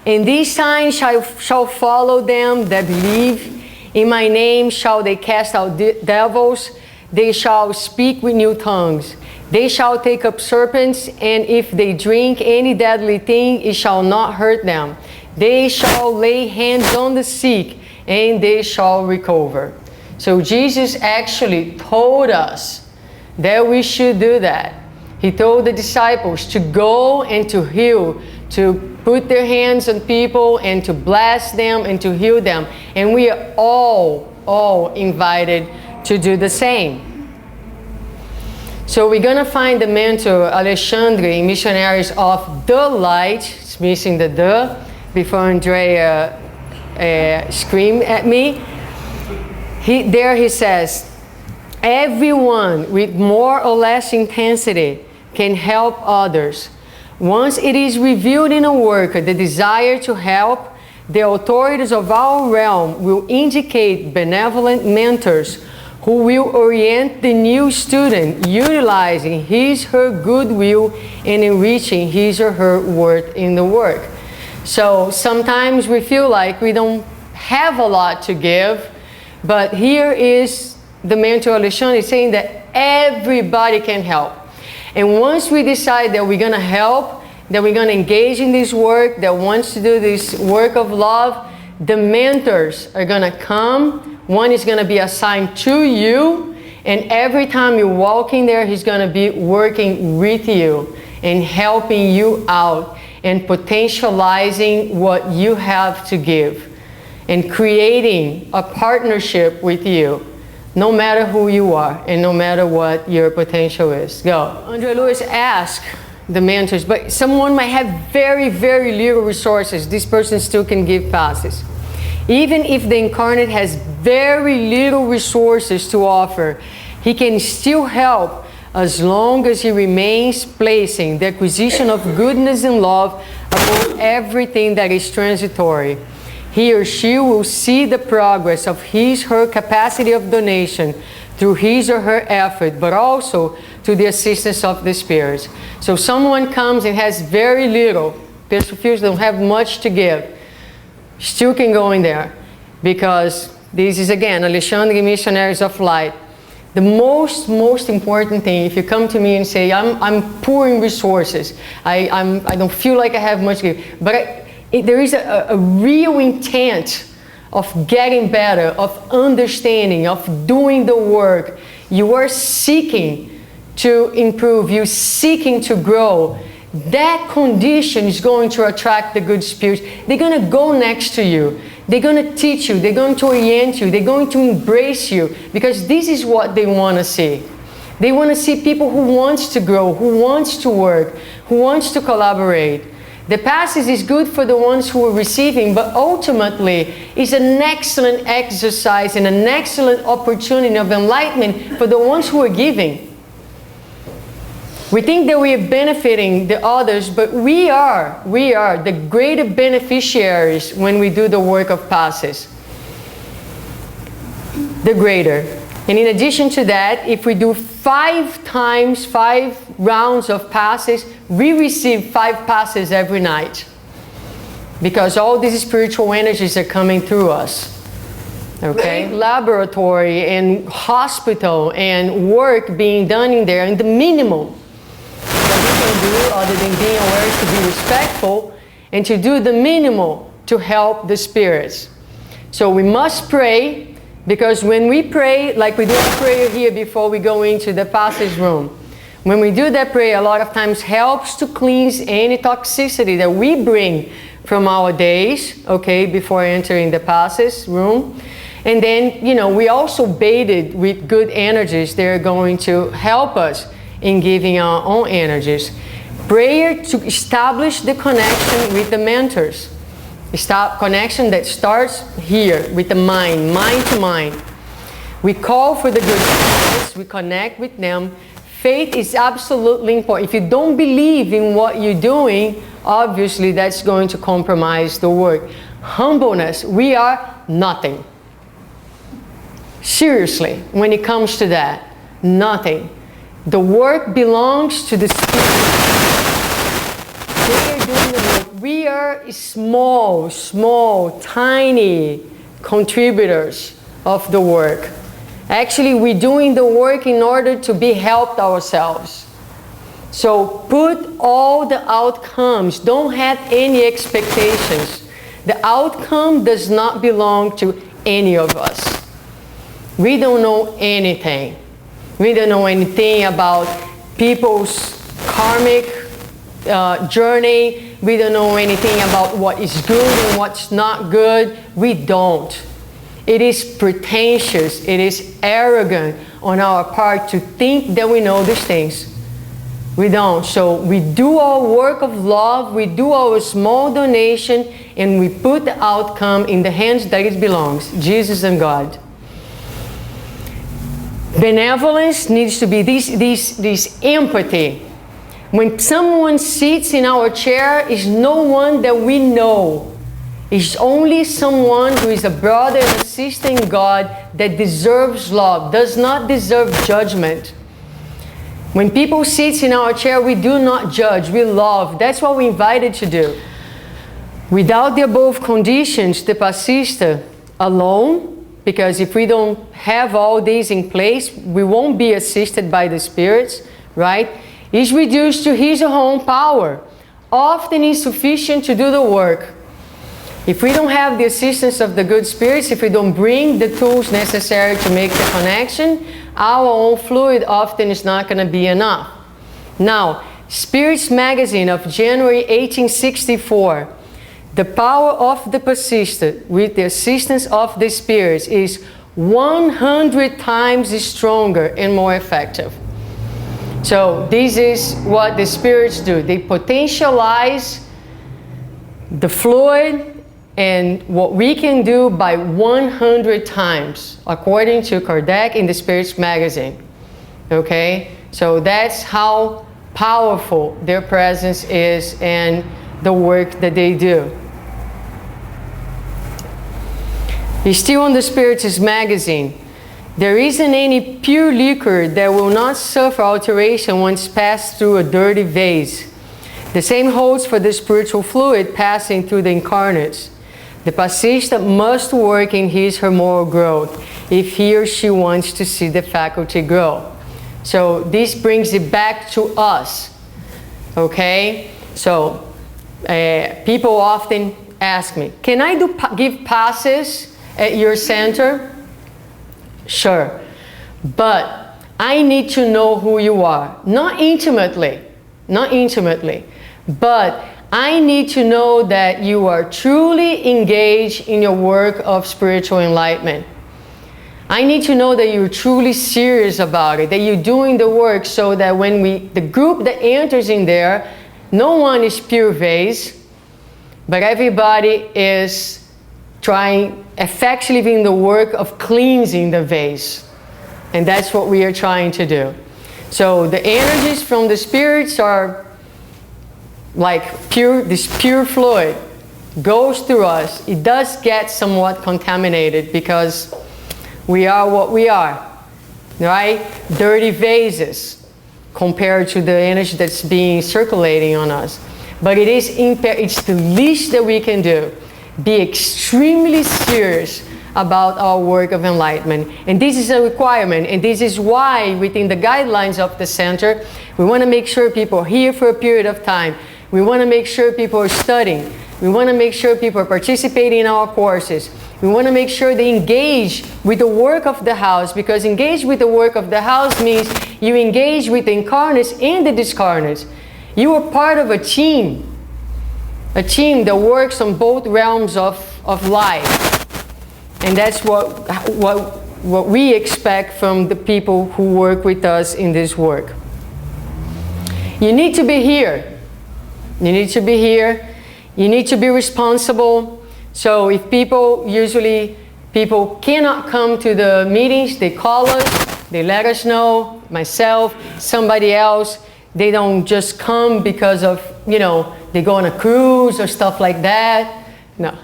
and these signs shall follow them that believe. In my name shall they cast out devils. They shall speak with new tongues. They shall take up serpents, and if they drink any deadly thing, it shall not hurt them. They shall lay hands on the sick, and they shall recover. So Jesus actually told us that we should do that. He told the disciples to go and to heal, to put their hands on people and to bless them and to heal them. And we are all invited to do the same. So we're going to find the mentor Alexandre in Missionaries of the Light. It's missing the "the" before Andrea screamed at me. There he says, everyone with more or less intensity can help others. Once it is revealed in a worker the desire to help, the authorities of our realm will indicate benevolent mentors who will orient the new student, utilizing his/her goodwill and enriching his or her worth in the work. So sometimes we feel like we don't have a lot to give, but here is the mentor Alexandre saying that everybody can help. And once we decide that we're going to help, that we're going to engage in this work, that wants to do this work of love, the mentors are going to come. One is going to be assigned to you, And every time you walk in there, he's going to be working with you and helping you out and potentializing what you have to give and creating a partnership with you, no matter who you are and no matter what your potential is. Go. Andre Lewis asked the mentors, but someone might have very, very little resources. This person still can give passes. Even if the incarnate has very little resources to offer, he can still help as long as he remains placing the acquisition of goodness and love above everything that is transitory. He or she will see the progress of her capacity of donation through his or her effort, but also to the assistance of the spirits. So someone comes and has very little, perspirit don't have much to give, still can go in there, because this is again Alexandre Missionaries of Light. The most important thing, if you come to me and say, I'm poor in resources, I don't feel like I have much to give, but there is a real intent of getting better, of understanding, of doing the work. You are seeking to improve, you're seeking to grow. That condition is going to attract the good spirits. They're going to go next to you. They're going to teach you. They're going to orient you. They're going to embrace you, because this is what they want to see. They want to see people who wants to grow, who wants to work, who wants to collaborate. The passes is good for the ones who are receiving, but ultimately it's an excellent exercise and an excellent opportunity of enlightenment for the ones who are giving. We think that we are benefiting the others, but we are the greater beneficiaries when we do the work of passes. The greater. And in addition to that, if we do 5 rounds of passes, we receive 5 passes every night. Because all these spiritual energies are coming through us. Okay? Laboratory and hospital and work being done in there, and the minimum do other than being aware to be respectful and to do the minimal to help the spirits. So we must pray, because when we pray, like we do a prayer here before we go into the passage room, when we do that prayer, a lot of times helps to cleanse any toxicity that we bring from our days, okay, before entering the passage room. And then, we also baited with good energies. They're going to help us in giving our own energies. Prayer to establish the connection with the mentors. Connection that starts here with the mind to mind. We call for the good spirits, we connect with them. Faith is absolutely important. If you don't believe in what you're doing, obviously that's going to compromise the work. Humbleness, we are nothing. Seriously, when it comes to that, nothing. The work belongs to the Spirit. They are doing the work. We are small, tiny contributors of the work. Actually, we're doing the work in order to be helped ourselves. So put all the outcomes. Don't have any expectations. The outcome does not belong to any of us. We don't know anything. We don't know anything about people's karmic journey. We don't know anything about what is good and what's not good. We don't. It is pretentious. It is arrogant on our part to think that we know these things. We don't. So we do our work of love. We do our small donation, and we put the outcome in the hands that it belongs, Jesus and God. Benevolence needs to be this empathy. When someone sits in our chair, it's no one that we know. It's only someone who is a brother and a sister in God that deserves love, does not deserve judgment. When people sit in our chair, we do not judge, we love. That's what we're invited to do. Without the above conditions, the passista alone, because if we don't have all these in place, we won't be assisted by the spirits, right? Is reduced to his own power, often insufficient to do the work. If we don't have the assistance of the good spirits, if we don't bring the tools necessary to make the connection, our own fluid often is not going to be enough. Now, Spirits magazine of January 1864, the power of the persistent with the assistance of the spirits is 100 times stronger and more effective. So this is what the spirits do. They potentialize the fluid and what we can do by 100 times, according to Kardec in the Spirits magazine. Okay? So that's how powerful their presence is and the work that they do. Still on the Spirits magazine, there isn't any pure liquor that will not suffer alteration once passed through a dirty vase. The same holds for the spiritual fluid passing through the incarnates. The passista must work in his/her moral growth if he or she wants to see the faculty grow. So this brings it back to us, okay? So people often ask me, can I give passes at your center? Sure, but I need to know who you are. Not intimately, but I need to know that you are truly engaged in your work of spiritual enlightenment. I need to know that you're truly serious about it, that you're doing the work so that when the group that enters in there, no one is pure vase, but everybody is trying, effectively in the work of cleansing the vase. And that's what we are trying to do. So the energies from the spirits are like this pure fluid goes through us. It does get somewhat contaminated because we are what we are, right? Dirty vases compared to the energy that's being circulating on us. But it's the least that we can do. Be extremely serious about our work of enlightenment. And this is a requirement. And this is why within the guidelines of the center, we want to make sure people are here for a period of time. We want to make sure people are studying. We want to make sure people are participating in our courses. We want to make sure they engage with the work of the house, because engage with the work of the house means you engage with the incarnates and the discarnates. You are part of a team that works on both realms of life. And that's what we expect from the people who work with us in this work. You need to be here. You need to be here. You need to be responsible. So if people cannot come to the meetings, they call us, they let us know, myself, somebody else. They don't just come because of, they go on a cruise or stuff like that. No.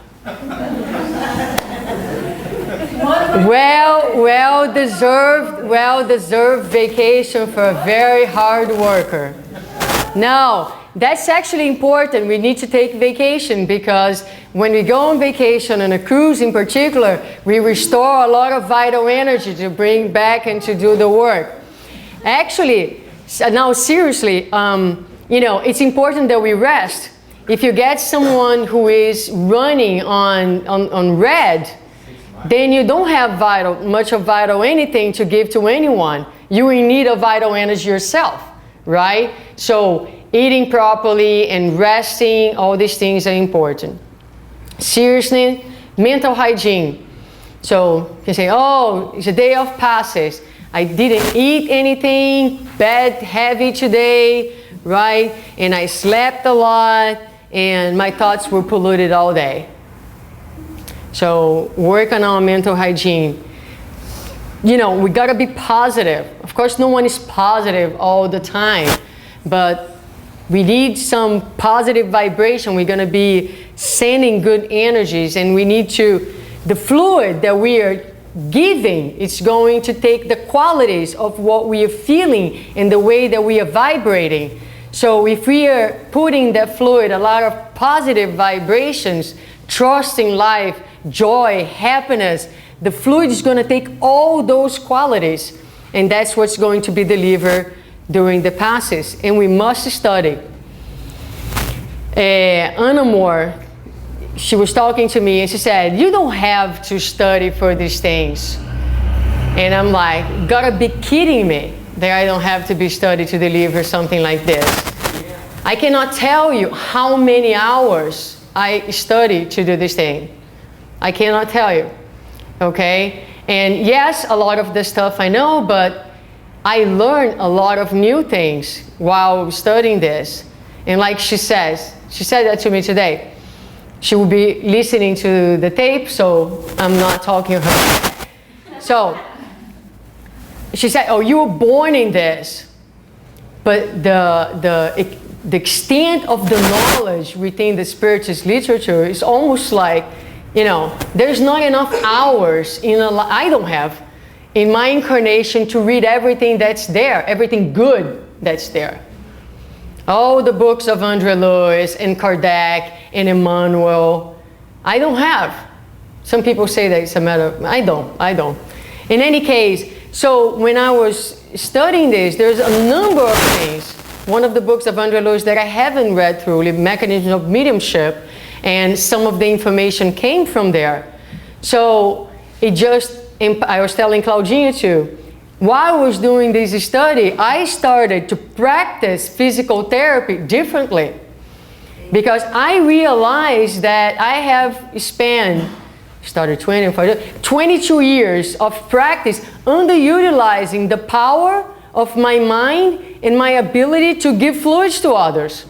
Well-deserved vacation for a very hard worker. No, that's actually important. We need to take vacation because when we go on vacation, on a cruise in particular, we restore a lot of vital energy to bring back and to do the work. Actually, now seriously, it's important that we rest. If you get someone who is running on red, then you don't have much of vital anything to give to anyone. You're in need of vital energy yourself, right? So eating properly and resting, all these things are important. Seriously, mental hygiene. So you say, oh, it's a day of passes. I didn't eat anything heavy today, right? And I slept a lot and my thoughts were polluted all day. So work on our mental hygiene. We gotta be positive. Of course, no one is positive all the time, but we need some positive vibration. We're gonna be sending good energies, and we need the fluid that we are giving, it's going to take the qualities of what we are feeling and the way that we are vibrating. So if we are putting that fluid a lot of positive vibrations, trusting life, joy, happiness, the fluid is going to take all those qualities, and that's what's going to be delivered during the passes. And we must study. Anna Moore, she was talking to me and she said, you don't have to study for these things. And I'm like, gotta be kidding me that I don't have to be studied to deliver something like this. I cannot tell you how many hours I study to do this thing. I cannot tell you, okay? And yes, a lot of the stuff I know, but I learned a lot of new things while studying this. And like she said that to me today. She will be listening to the tape, so I'm not talking to her. So, she said, oh, you were born in this. But the extent of the knowledge within the spiritist literature is almost like, you know, there's not enough hours I don't have in my incarnation to read everything that's there, everything good that's there. All the books of André Louis and Kardec and Emmanuel, I don't have. Some people say that it's a matter of, I don't. In any case, so when I was studying this, there's a number of things. One of the books of André Louis that I haven't read through, the Mechanism of Mediumship, and some of the information came from there. So I was telling Claudinha too, while I was doing this study, I started to practice physical therapy differently. Because I realized that I have started 22 years of practice underutilizing the power of my mind and my ability to give fluids to others.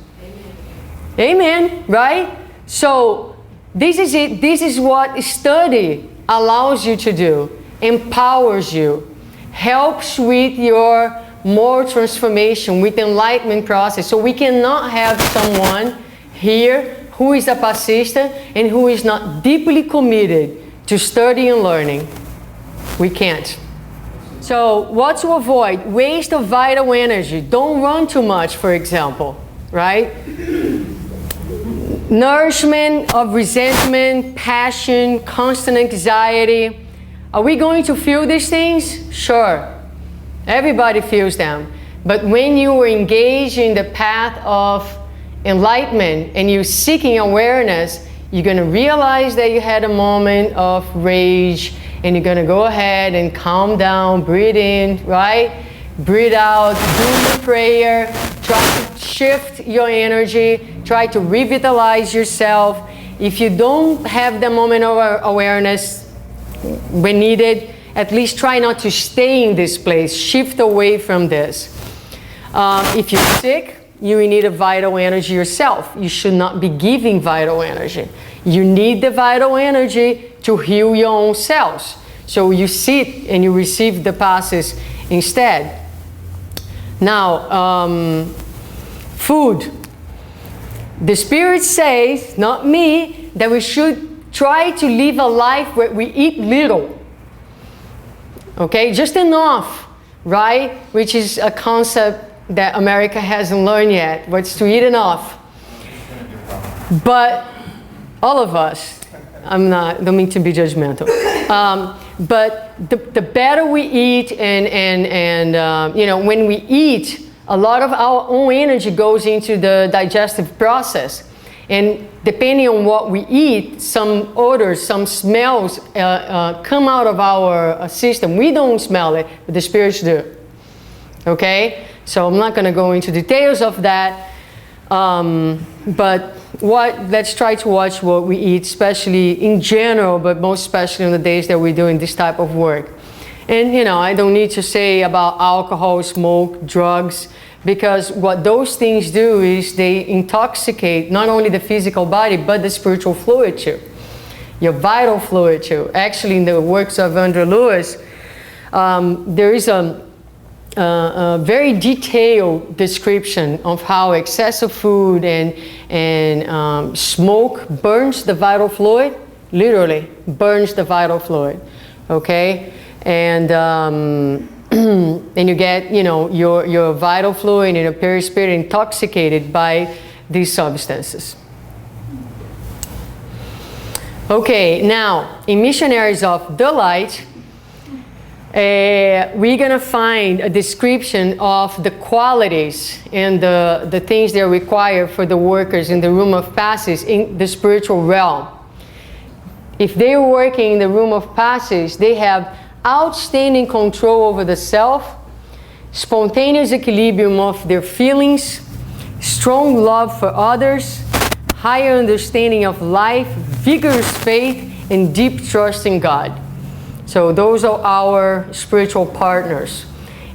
Amen, right? So this is it. This is what study allows you to do, empowers you, helps with your moral transformation, with the enlightenment process. So we cannot have someone here who is a passista and who is not deeply committed to study and learning. We can't. So what to avoid? Waste of vital energy. Don't run too much, for example, right? Nourishment of resentment, passion, constant anxiety. Are we going to feel these things? Sure. Everybody feels them. But when you are engaged in the path of enlightenment and you're seeking awareness, you're going to realize that you had a moment of rage, and you're going to go ahead and calm down, breathe in, right? Breathe out, do your prayer, try to shift your energy, try to revitalize yourself. If you don't have the moment of awareness when needed, at least try not to stay in this place. Shift away from this. If you're sick, you need a vital energy yourself. You should not be giving vital energy. You need the vital energy to heal your own cells. So you sit and you receive the passes instead. Now, food. The Spirit says, not me, that we should try to live a life where we eat little. Okay, just enough, right? Which is a concept that America hasn't learned yet. What's to eat enough? But all of us, don't mean to be judgmental. But the better we eat, and you know, when we eat, a lot of our own energy goes into the digestive process. And depending on what we eat, some odors, some smells come out of our system. We don't smell it, but the spirits do. Okay? So I'm not going to go into details of that. But let's try to watch what we eat, especially in general, but most especially on the days that we're doing this type of work. And, you know, I don't need to say about alcohol, smoke, drugs, because what those things do is they intoxicate not only the physical body, but the spiritual fluid too, your vital fluid too. Actually, in the works of André Louis, there is a very detailed description of how excessive food and smoke burns the vital fluid, literally burns the vital fluid, okay? And and you get, you know, your vital fluid and your perispirit intoxicated by these substances. Okay, now, in Missionaries of the Light, we're going to find a description of the qualities and the things that are required for the workers in the room of passes in the spiritual realm. If they're working in the room of passes, they have outstanding control over the self, spontaneous equilibrium of their feelings, strong love for others, higher understanding of life, vigorous faith, and deep trust in God. So those are our spiritual partners.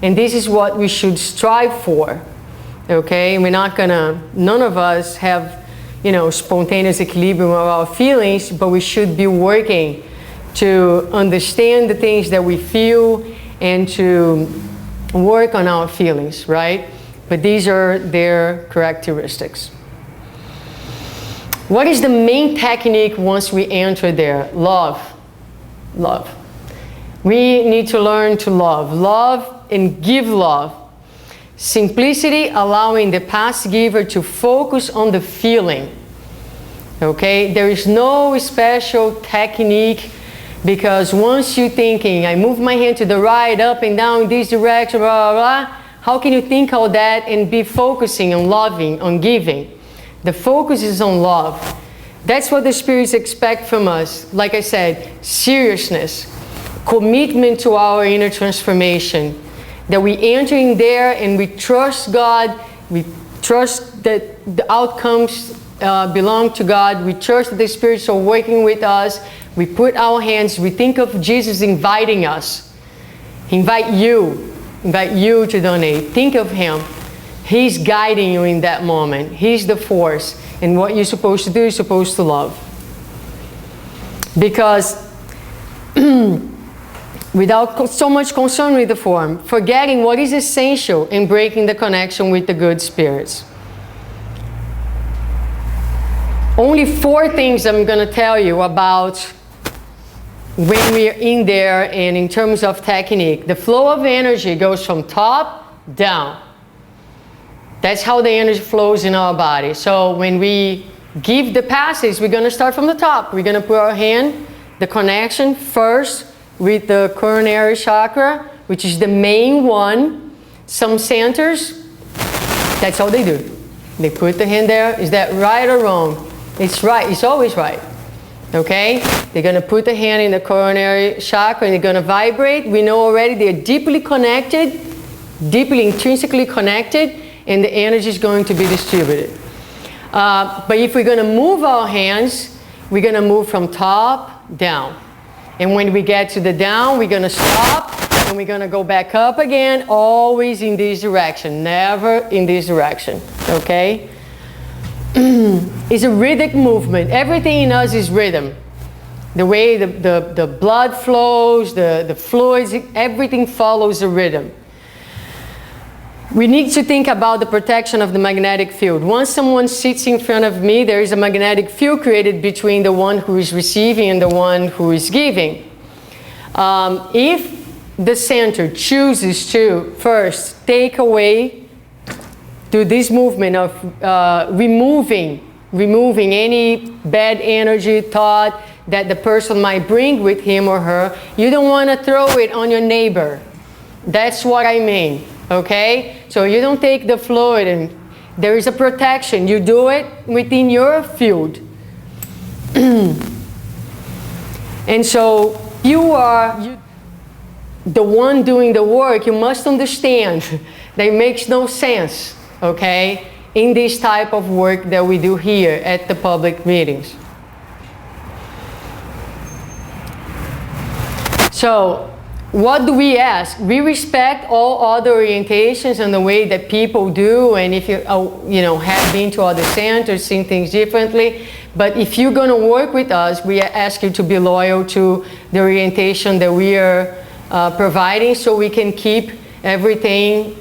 And this is what we should strive for. Okay? We're not gonna, none of us have, you know, spontaneous equilibrium of our feelings, but we should be working to understand the things that we feel and to work on our feelings, right? But these are their characteristics. What is the main technique once we enter there? Love. Love. We need to learn to love. Love and give love. Simplicity, allowing the past giver to focus on the feeling. Okay? There is no special technique, because once you're thinking, I move my hand to the right, up and down, this direction, blah, blah, blah, how can you think all that and be focusing on loving, on giving? The focus is on love. That's what the spirits expect from us. Like I said, seriousness, commitment to our inner transformation. That we enter in there and we trust God, we trust that the outcomes belong to God, we trust that the spirits are working with us, we put our hands, we think of Jesus inviting us. Invite you to donate. Think of Him. He's guiding you in that moment. He's the force. And what you're supposed to do is supposed to love. Because without so much concern with the form, forgetting what is essential and breaking the connection with the good spirits. Only 4 things I'm going to tell you about when we're in there, and in terms of technique. The flow of energy goes from top down. That's how the energy flows in our body. So when we give the passes, we're going to start from the top. We're going to put our hand, the connection first with the coronary chakra, which is the main one. Some centers, that's how they do. They put the hand there. Is that right or wrong? It's right. It's always right. Okay? They're going to put the hand in the coronary chakra and they're going to vibrate. We know already they're deeply connected, deeply intrinsically connected, and the energy is going to be distributed. But if we're going to move our hands, we're going to move from top down. And when we get to the down, we're going to stop and we're going to go back up again, always in this direction, never in this direction. Okay? It's a rhythmic movement. Everything in us is rhythm. The way the blood flows, the fluids, everything follows a rhythm. We need to think about the protection of the magnetic field. Once someone sits in front of me, there is a magnetic field created between the one who is receiving and the one who is giving. If the center chooses to first take away, do this movement of removing any bad energy, thought that the person might bring with him or her, you don't want to throw it on your neighbor. That's what I mean. Okay? So you don't take the fluid, and there is a protection. You do it within your field. And so you are the one doing the work. You must understand that it makes no sense, okay, in this type of work that we do here at the public meetings. So what do we ask? We respect all other orientations and the way that people do, and if you have been to other centers, seen things differently. But if you're going to work with us, we ask you to be loyal to the orientation that we are providing, so we can keep everything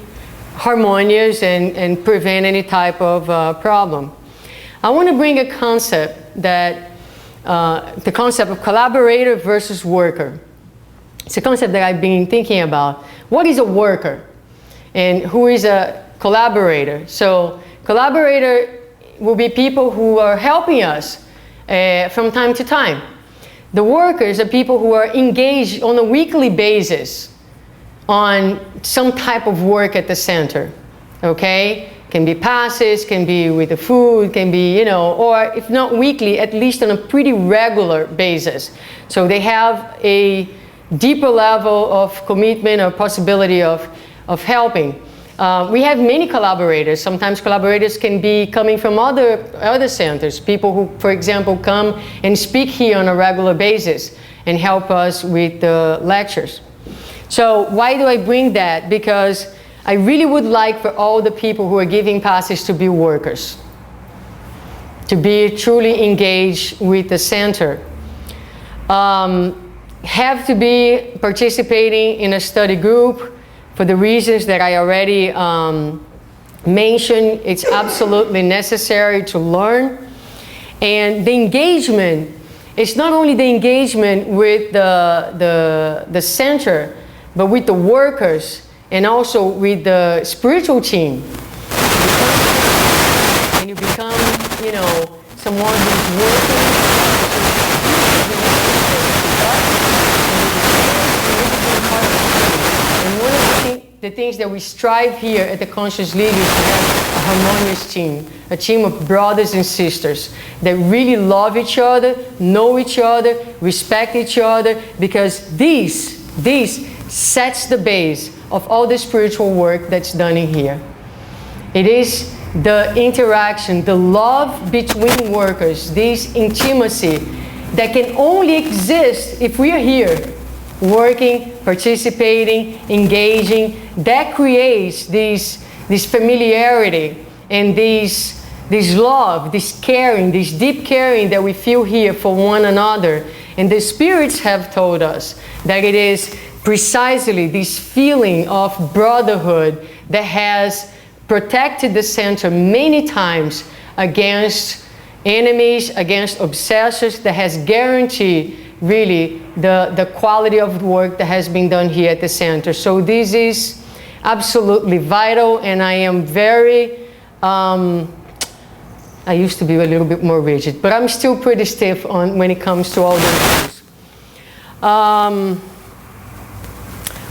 harmonious and prevent any type of problem. I want to bring a concept that the concept of collaborator versus worker. It's a concept that I've been thinking about. What is a worker? And who is a collaborator? So collaborator will be people who are helping us from time to time. The workers are people who are engaged on a weekly basis on some type of work at the center. Okay? Can be passes, can be with the food, can be, or if not weekly, at least on a pretty regular basis. So they have a deeper level of commitment or possibility of helping. We have many collaborators. Sometimes collaborators can be coming from other centers, people who, for example, come and speak here on a regular basis and help us with the lectures. So why do I bring that? Because I really would like for all the people who are giving passes to be workers, to be truly engaged with the center. Have to be participating in a study group for the reasons that I already mentioned. It's absolutely necessary to learn. And the engagement, it's not only the engagement with the center, but with the workers and also with the spiritual team. And you become, you know, someone who's working. And one of the things that we strive here at the Conscious League is to have a harmonious team, a team of brothers and sisters that really love each other, know each other, respect each other, because this sets the base of all the spiritual work that's done in here. It is the interaction, the love between workers, this intimacy that can only exist if we are here, working, participating, engaging. That creates this familiarity and this love, this caring, this deep caring that we feel here for one another. And the spirits have told us that it is precisely this feeling of brotherhood that has protected the center many times against enemies, against obsessors, that has guaranteed really the quality of work that has been done here at the center. So this is absolutely vital, and I am very, I used to be a little bit more rigid, but I'm still pretty stiff when it comes to all those things.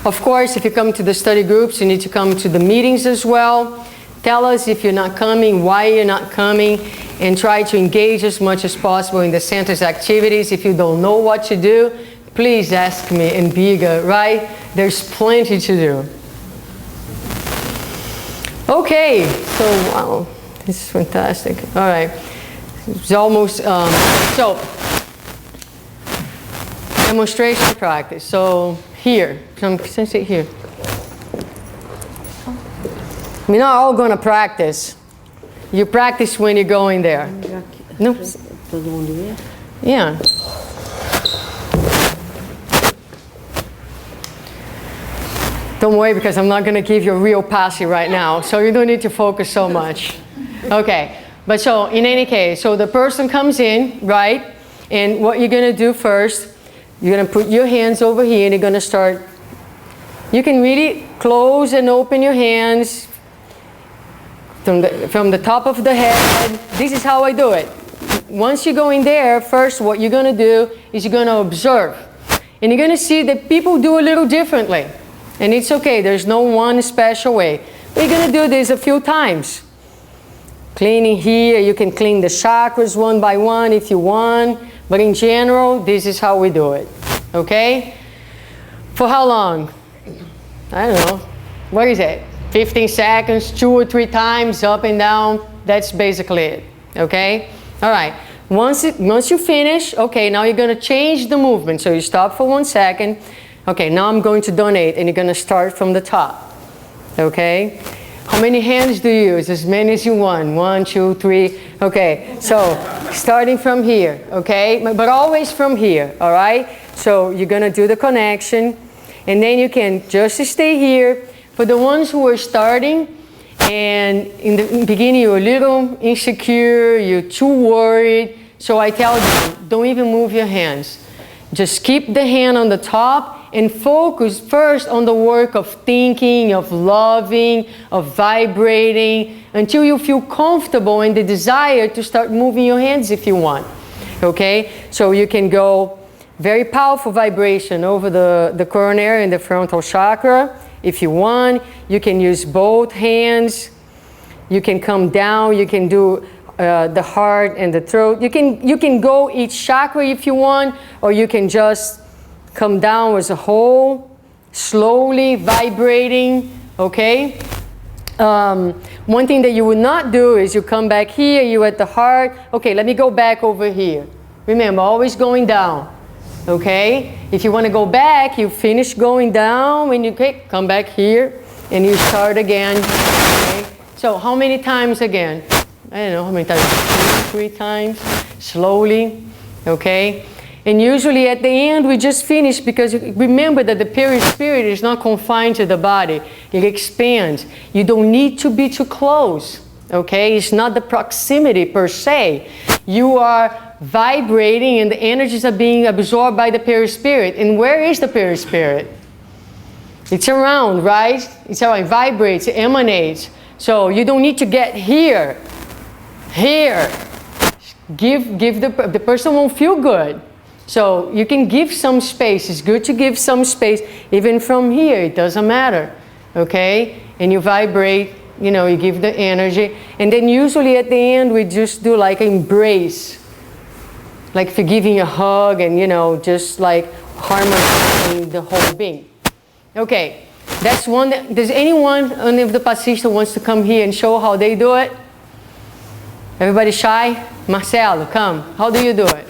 Of course, if you come to the study groups, you need to come to the meetings as well. Tell us if you're not coming, why you're not coming, and try to engage as much as possible in the center's activities. If you don't know what to do, please ask me and Biga, right? There's plenty to do. Okay, so wow, this is fantastic. All right, it's almost, so demonstration practice. So here, since it here. We're not all going to practice. You practice when you're going there. No? Yeah. Don't worry, because I'm not going to give you a real passy right now, so you don't need to focus so much. Okay, but so in any case, so the person comes in, right? And what you're going to do first, you're going to put your hands over here and you're going to start. You can really close and open your hands from the top of the head. This is how I do it. Once you go in there, first what you're going to do is you're going to observe. And you're going to see that people do a little differently. And it's okay, there's no one special way. We're going to do this a few times. Cleaning here, you can clean the chakras one by one if you want. But in general, this is how we do it. Okay? For how long? I don't know. What is it? 15 seconds, 2 or 3 times, up and down. That's basically it. Okay? All right. Once you finish, okay, now you're going to change the movement. So you stop for 1 second. Okay, now I'm going to donate, and you're going to start from the top. Okay? How many hands do you use? As many as you want. 1, 2, 3. Okay, so starting from here, okay? But always from here, all right? So you're going to do the connection, and then you can just stay here. For the ones who are starting, and in the beginning you're a little insecure, you're too worried, so I tell you, don't even move your hands. Just keep the hand on the top and focus first on the work of thinking, of loving, of vibrating, until you feel comfortable in the desire to start moving your hands if you want. Okay? So you can go very powerful vibration over the coronary and the frontal chakra. If you want, you can use both hands. You can come down. You can do the heart and the throat. You can go each chakra if you want, or you can just come down as a whole, slowly vibrating, okay? One thing that you would not do is you come back here, you at the heart. Okay, let me go back over here. Remember, always going down, okay? If you want to go back, you finish going down, when you come back here, and you start again, okay? So how many times again? I don't know how many times, 2, 3 times, slowly, okay? And usually at the end we just finish, because remember that the perispirit is not confined to the body. It expands. You don't need to be too close, okay? It's not the proximity per se. You are vibrating and the energies are being absorbed by the perispirit. And where is the perispirit? It's around, right? It's around, it vibrates, it emanates. So you don't need to get here. The person won't feel good. So you can give some space. It's good to give some space, even from here. It doesn't matter, okay? And you vibrate, you know, you give the energy. And then usually at the end, we just do like an embrace. Like if you're giving a hug and, you know, just like harmonizing the whole being. Okay, that's one. Does anyone, any of the passistas wants to come here and show how they do it? Everybody shy? Marcelo, come. How do you do it?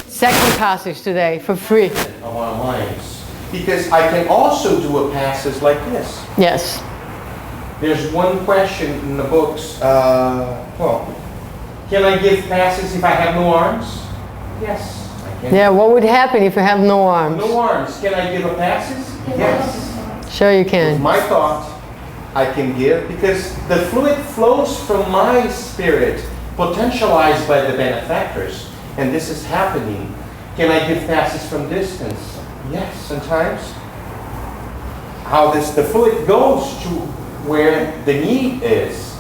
Second passage today for free. Of our minds. Because I can also do a passage like this. Yes. There's one question in the books. Well, can I give passes if I have no arms? Yes, I can. Yeah, what would happen if you have no arms? No arms. Can I give a passes? Yes. Sure you can. With my thought, I can give, because the fluid flows from my spirit, potentialized by the benefactors. And this is happening. Can I give passes from distance? Yes, sometimes. How the fluid goes to where the need is,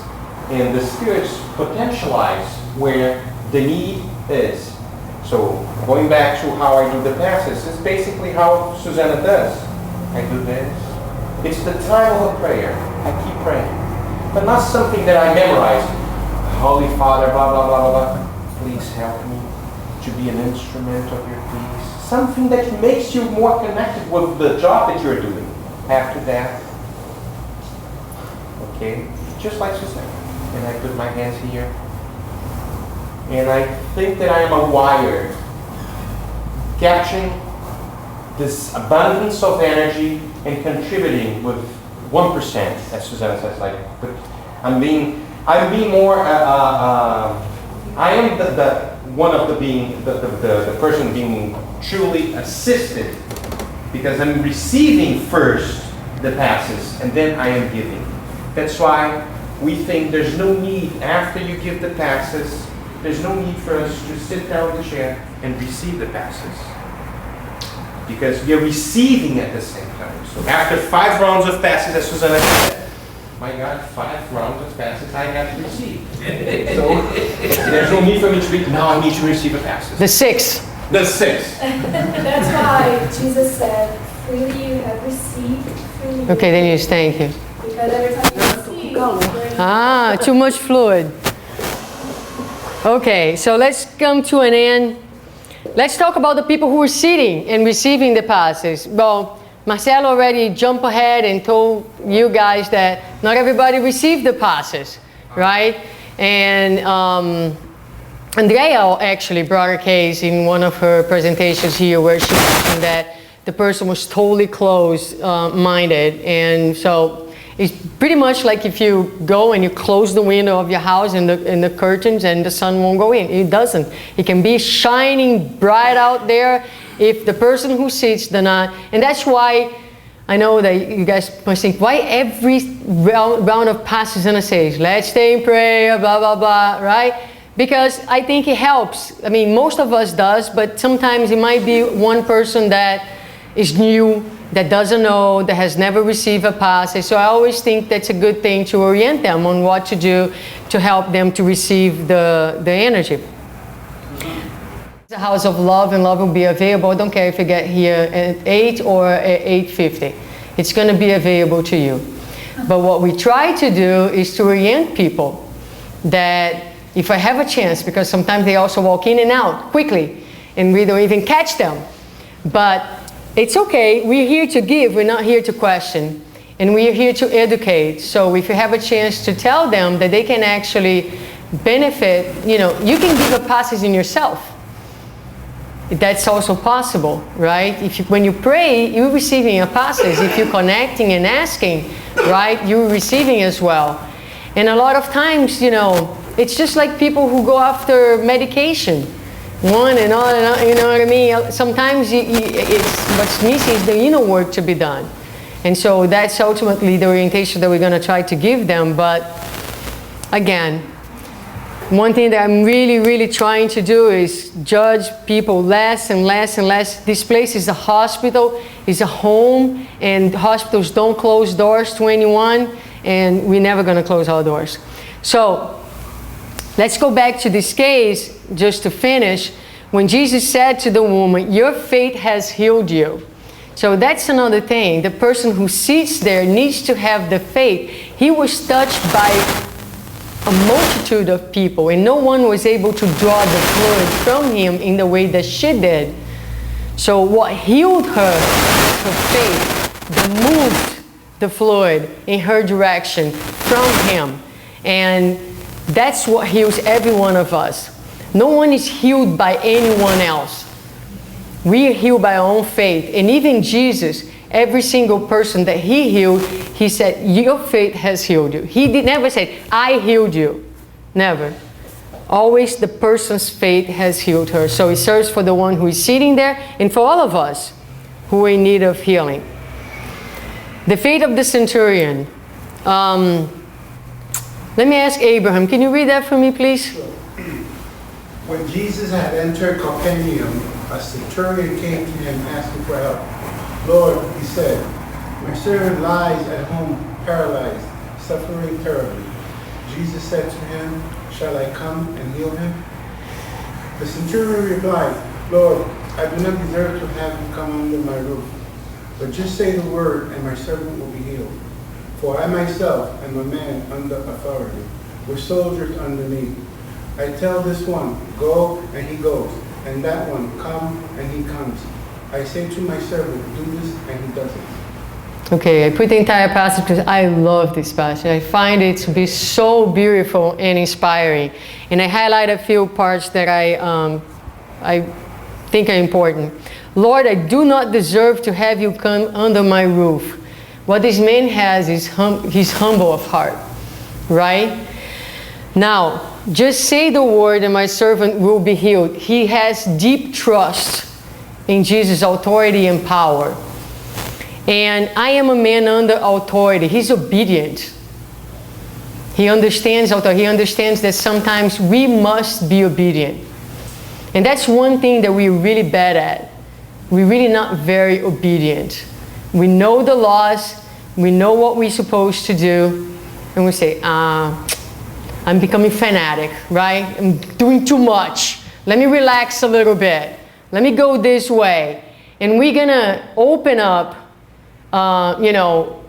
and the spirits potentialize where the need is. So going back to how I do the passes, it's basically how Suzana does. I do this. It's the time of a prayer. I keep praying. But not something that I memorize. Holy Father, blah, blah, blah, blah, blah. Please help me to be an instrument of your peace. Something that makes you more connected with the job that you're doing. After that, okay, just like Suzana. And I put my hands here. And I think that I am a wire catching this abundance of energy and contributing with 1%, as Suzana says, like, but I'm being more, I am the person being truly assisted, because I'm receiving first the passes and then I am giving. That's why we think there's no need, after you give the passes, there's no need for us to sit down in the chair and receive the passes. Because we are receiving at the same time. So after 5 rounds of passes, as Suzana said, my God, 5 rounds of passes I have to receive. So there's no need for me to read, now I need to receive the passes. The 6. The 6. That's why Jesus said, freely you have received, freely you Okay, then you thank you. Because every time you receive, Too much fluid. Okay, so let's come to an end. Let's talk about the people who are sitting and receiving the passes. Well, Marcelo already jumped ahead and told you guys that not everybody received the passes, right? And Andrea actually brought a case in one of her presentations here where she mentioned that the person was totally closed-minded. And so it's pretty much like if you go and you close the window of your house and the curtains and the sun won't go in. It doesn't. It can be shining bright out there if the person who sits does not. And that's why I know that you guys must think, why every round of passes and says, let's stay in prayer, blah, blah, blah, right? Because I think it helps. I mean, most of us does, but sometimes it might be one person that is new, that doesn't know, that has never received a pass. So I always think that's a good thing to orient them on what to do to help them to receive the energy. The House of Love, and love will be available. I don't care if you get here at 8 or at 8:50. It's going to be available to you. But what we try to do is to orient people that if I have a chance, because sometimes they also walk in and out quickly, and we don't even catch them. But it's okay. We're here to give. We're not here to question. And we are here to educate. So if you have a chance to tell them that they can actually benefit, you can give a passage in yourself. That's also possible, right? When you pray, you're receiving a passage. If you're connecting and asking, right, you're receiving as well. And a lot of times, it's just like people who go after medication. On, you know what I mean? Sometimes what's missing is the inner work to be done. And so that's ultimately the orientation that we're going to try to give them. But again, one thing that I'm really, really trying to do is judge people less and less and less. This place is a hospital, is a home, and hospitals don't close doors to anyone, and we're never going to close our doors. So let's go back to this case just to finish. When Jesus said to the woman, "Your faith has healed you." So that's another thing. The person who sits there needs to have the faith. He was touched by a multitude of people, and no one was able to draw the fluid from him in the way that she did. So what healed her was her faith that moved the fluid in her direction from him. And that's what heals every one of us. No one is healed by anyone else. We are healed by our own faith. And even Jesus, every single person that he healed, he said, "Your faith has healed you." He never said, "I healed you." Never. Always the person's faith has healed her. So it serves for the one who is sitting there and for all of us who are in need of healing. The faith of the centurion. Let me ask Abraham. Can you read that for me, please? When Jesus had entered Capernaum, a centurion came to him asking for help. "Lord," he said, "my servant lies at home paralyzed, suffering terribly." Jesus said to him, "Shall I come and heal him?" The centurion replied, "Lord, I do not deserve to have you come under my roof, but just say the word and my servant will be healed. For I myself am a man under authority, with soldiers under me. I tell this one, 'Go,' and he goes, and that one, 'Come,' and he comes. I say to my servant, 'Do this,' and he does it." Okay, I put the entire passage because I love this passage. I find it to be so beautiful and inspiring. And I highlight a few parts that I think are important. "Lord, I do not deserve to have you come under my roof." What this man has is he's humble of heart, right? Now, just say the word and my servant will be healed. He has deep trust in Jesus' authority and power. And I am a man under authority. He's obedient. He understands authority. He understands that sometimes we must be obedient. And that's one thing that we're really bad at. We're really not very obedient. We know the laws. We know what we're supposed to do. And we say, I'm becoming fanatic, right? I'm doing too much. Let me relax a little bit. Let me go this way. And we're going to open up,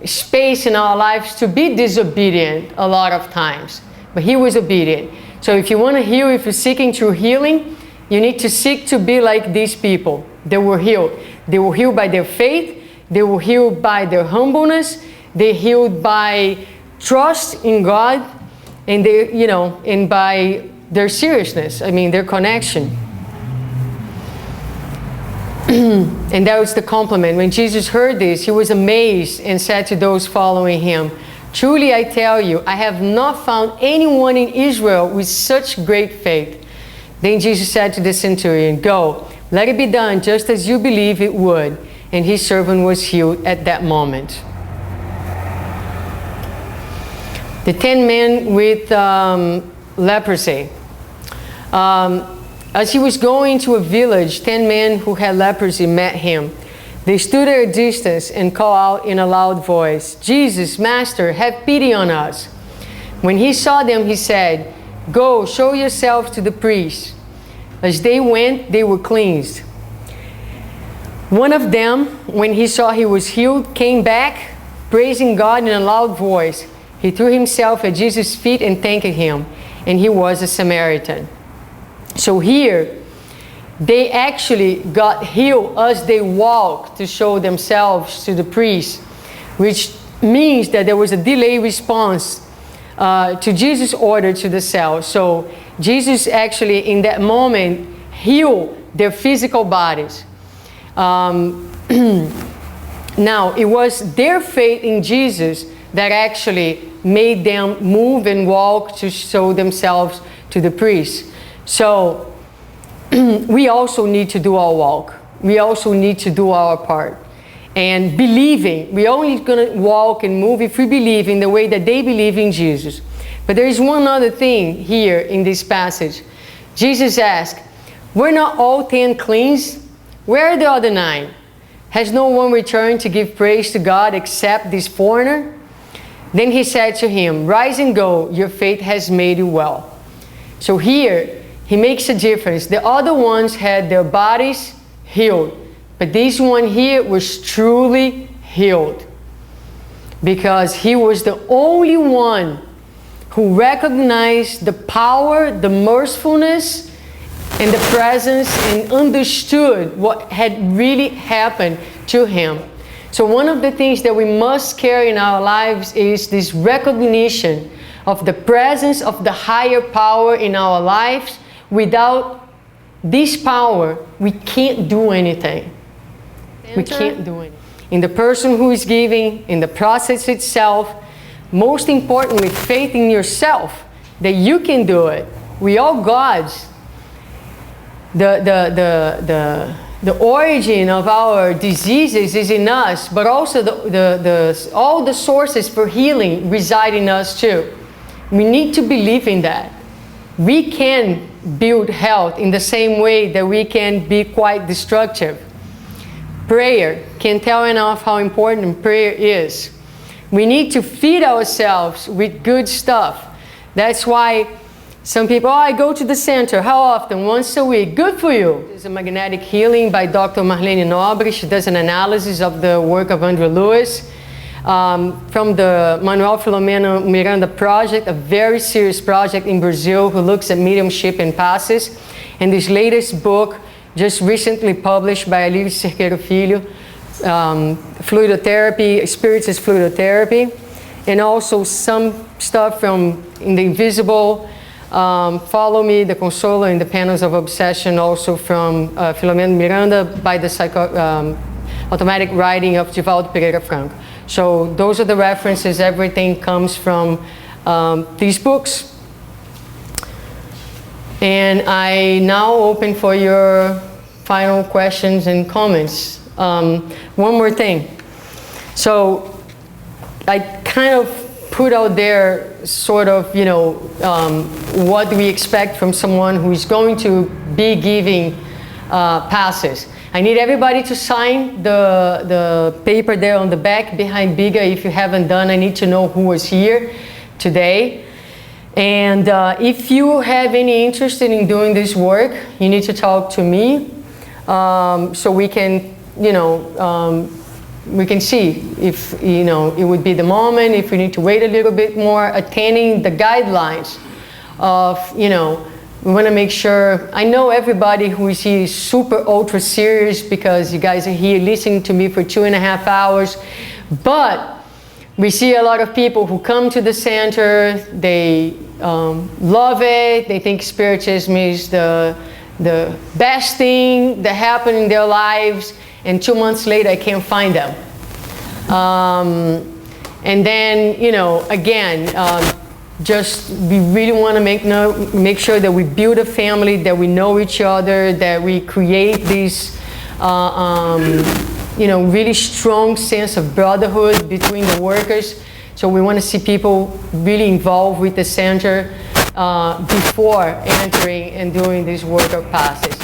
space in our lives to be disobedient a lot of times. But he was obedient. So if you want to heal, if you're seeking true healing, you need to seek to be like these people. They were healed. They were healed by their faith. They were healed by their humbleness. They healed by trust in God. And they, and by their seriousness, their connection. And that was the compliment. When Jesus heard this, he was amazed and said to those following him, "Truly I tell you, I have not found anyone in Israel with such great faith." Then Jesus said to the centurion, "Go, let it be done just as you believe it would." And his servant was healed at that moment. The 10 men with leprosy. As he was going to a village, 10 men who had leprosy met him. They stood at a distance and called out in a loud voice, "Jesus, Master, have pity on us." When he saw them, he said, "Go, show yourselves to the priest." As they went, they were cleansed. One of them, when he saw he was healed, came back, praising God in a loud voice. He threw himself at Jesus' feet and thanked him, and he was a Samaritan. So here, they actually got healed as they walked to show themselves to the priest, which means that there was a delayed response to Jesus' order to the cell. So Jesus actually in that moment healed their physical bodies. Now, it was their faith in Jesus that actually made them move and walk to show themselves to the priest. So we also need to do our walk. We also need to do our part. And believing, we're only going to walk and move if we believe in the way that they believe in Jesus. But there is one other thing here in this passage. Jesus asked, were not all 10 cleansed? Where are the other 9? Has no one returned to give praise to God except this foreigner? Then he said to him, rise and go, your faith has made you well. So here, he makes a difference. The other ones had their bodies healed. But this one here was truly healed. Because he was the only one who recognized the power, the mercifulness, and the presence, and understood what had really happened to him. So one of the things that we must carry in our lives is this recognition of the presence of the higher power in our lives. Without this power, we can't do anything. We can't do anything. In the person who is giving, in the process itself, most importantly, faith in yourself, that you can do it. We all gods. The origin of our diseases is in us, but also all the sources for healing reside in us too. We need to believe in that. We can build health in the same way that we can be quite destructive. Prayer can't tell enough how important prayer is. We need to feed ourselves with good stuff. That's why some people, I go to the center. How often? Once a week. Good for you. There's a magnetic healing by Dr. Marlene Nobre. She does an analysis of the work of Andrew Lewis. From the Manuel Filomeno Miranda project, a very serious project in Brazil who looks at mediumship and passes. And this latest book, just recently published by Alívio Cerqueiro Filho, fluidotherapy, spirits as fluidotherapy, and also some stuff from In the Invisible, Follow Me, The Consoler, and the Panels of Obsession, also from Filomeno Miranda by the automatic writing of Divaldo Pereira Franco. So those are the references. Everything comes from these books. And I now open for your final questions and comments. One more thing. So I kind of put out there sort of, you know, what do we expect from someone who is going to be giving passes. I need everybody to sign the paper there on the back behind Biga. If you haven't done, I need to know who was here today. And if you have any interest in doing this work, you need to talk to me so we can, you know, we can see if, you know, it would be the moment, if we need to wait a little bit more, attaining the guidelines of, you know, we want to make sure. I know everybody who is here is super ultra serious because you guys are here listening to me for 2.5 hours. But we see a lot of people who come to the center, they love it, they think Spiritism is the best thing that happened in their lives, and 2 months later I can't find them. And then, you know, again, just we really want to make sure that we build a family, that we know each other, that we create this you know, really strong sense of brotherhood between the workers. So we want to see people really involved with the center before entering and doing this work of passes.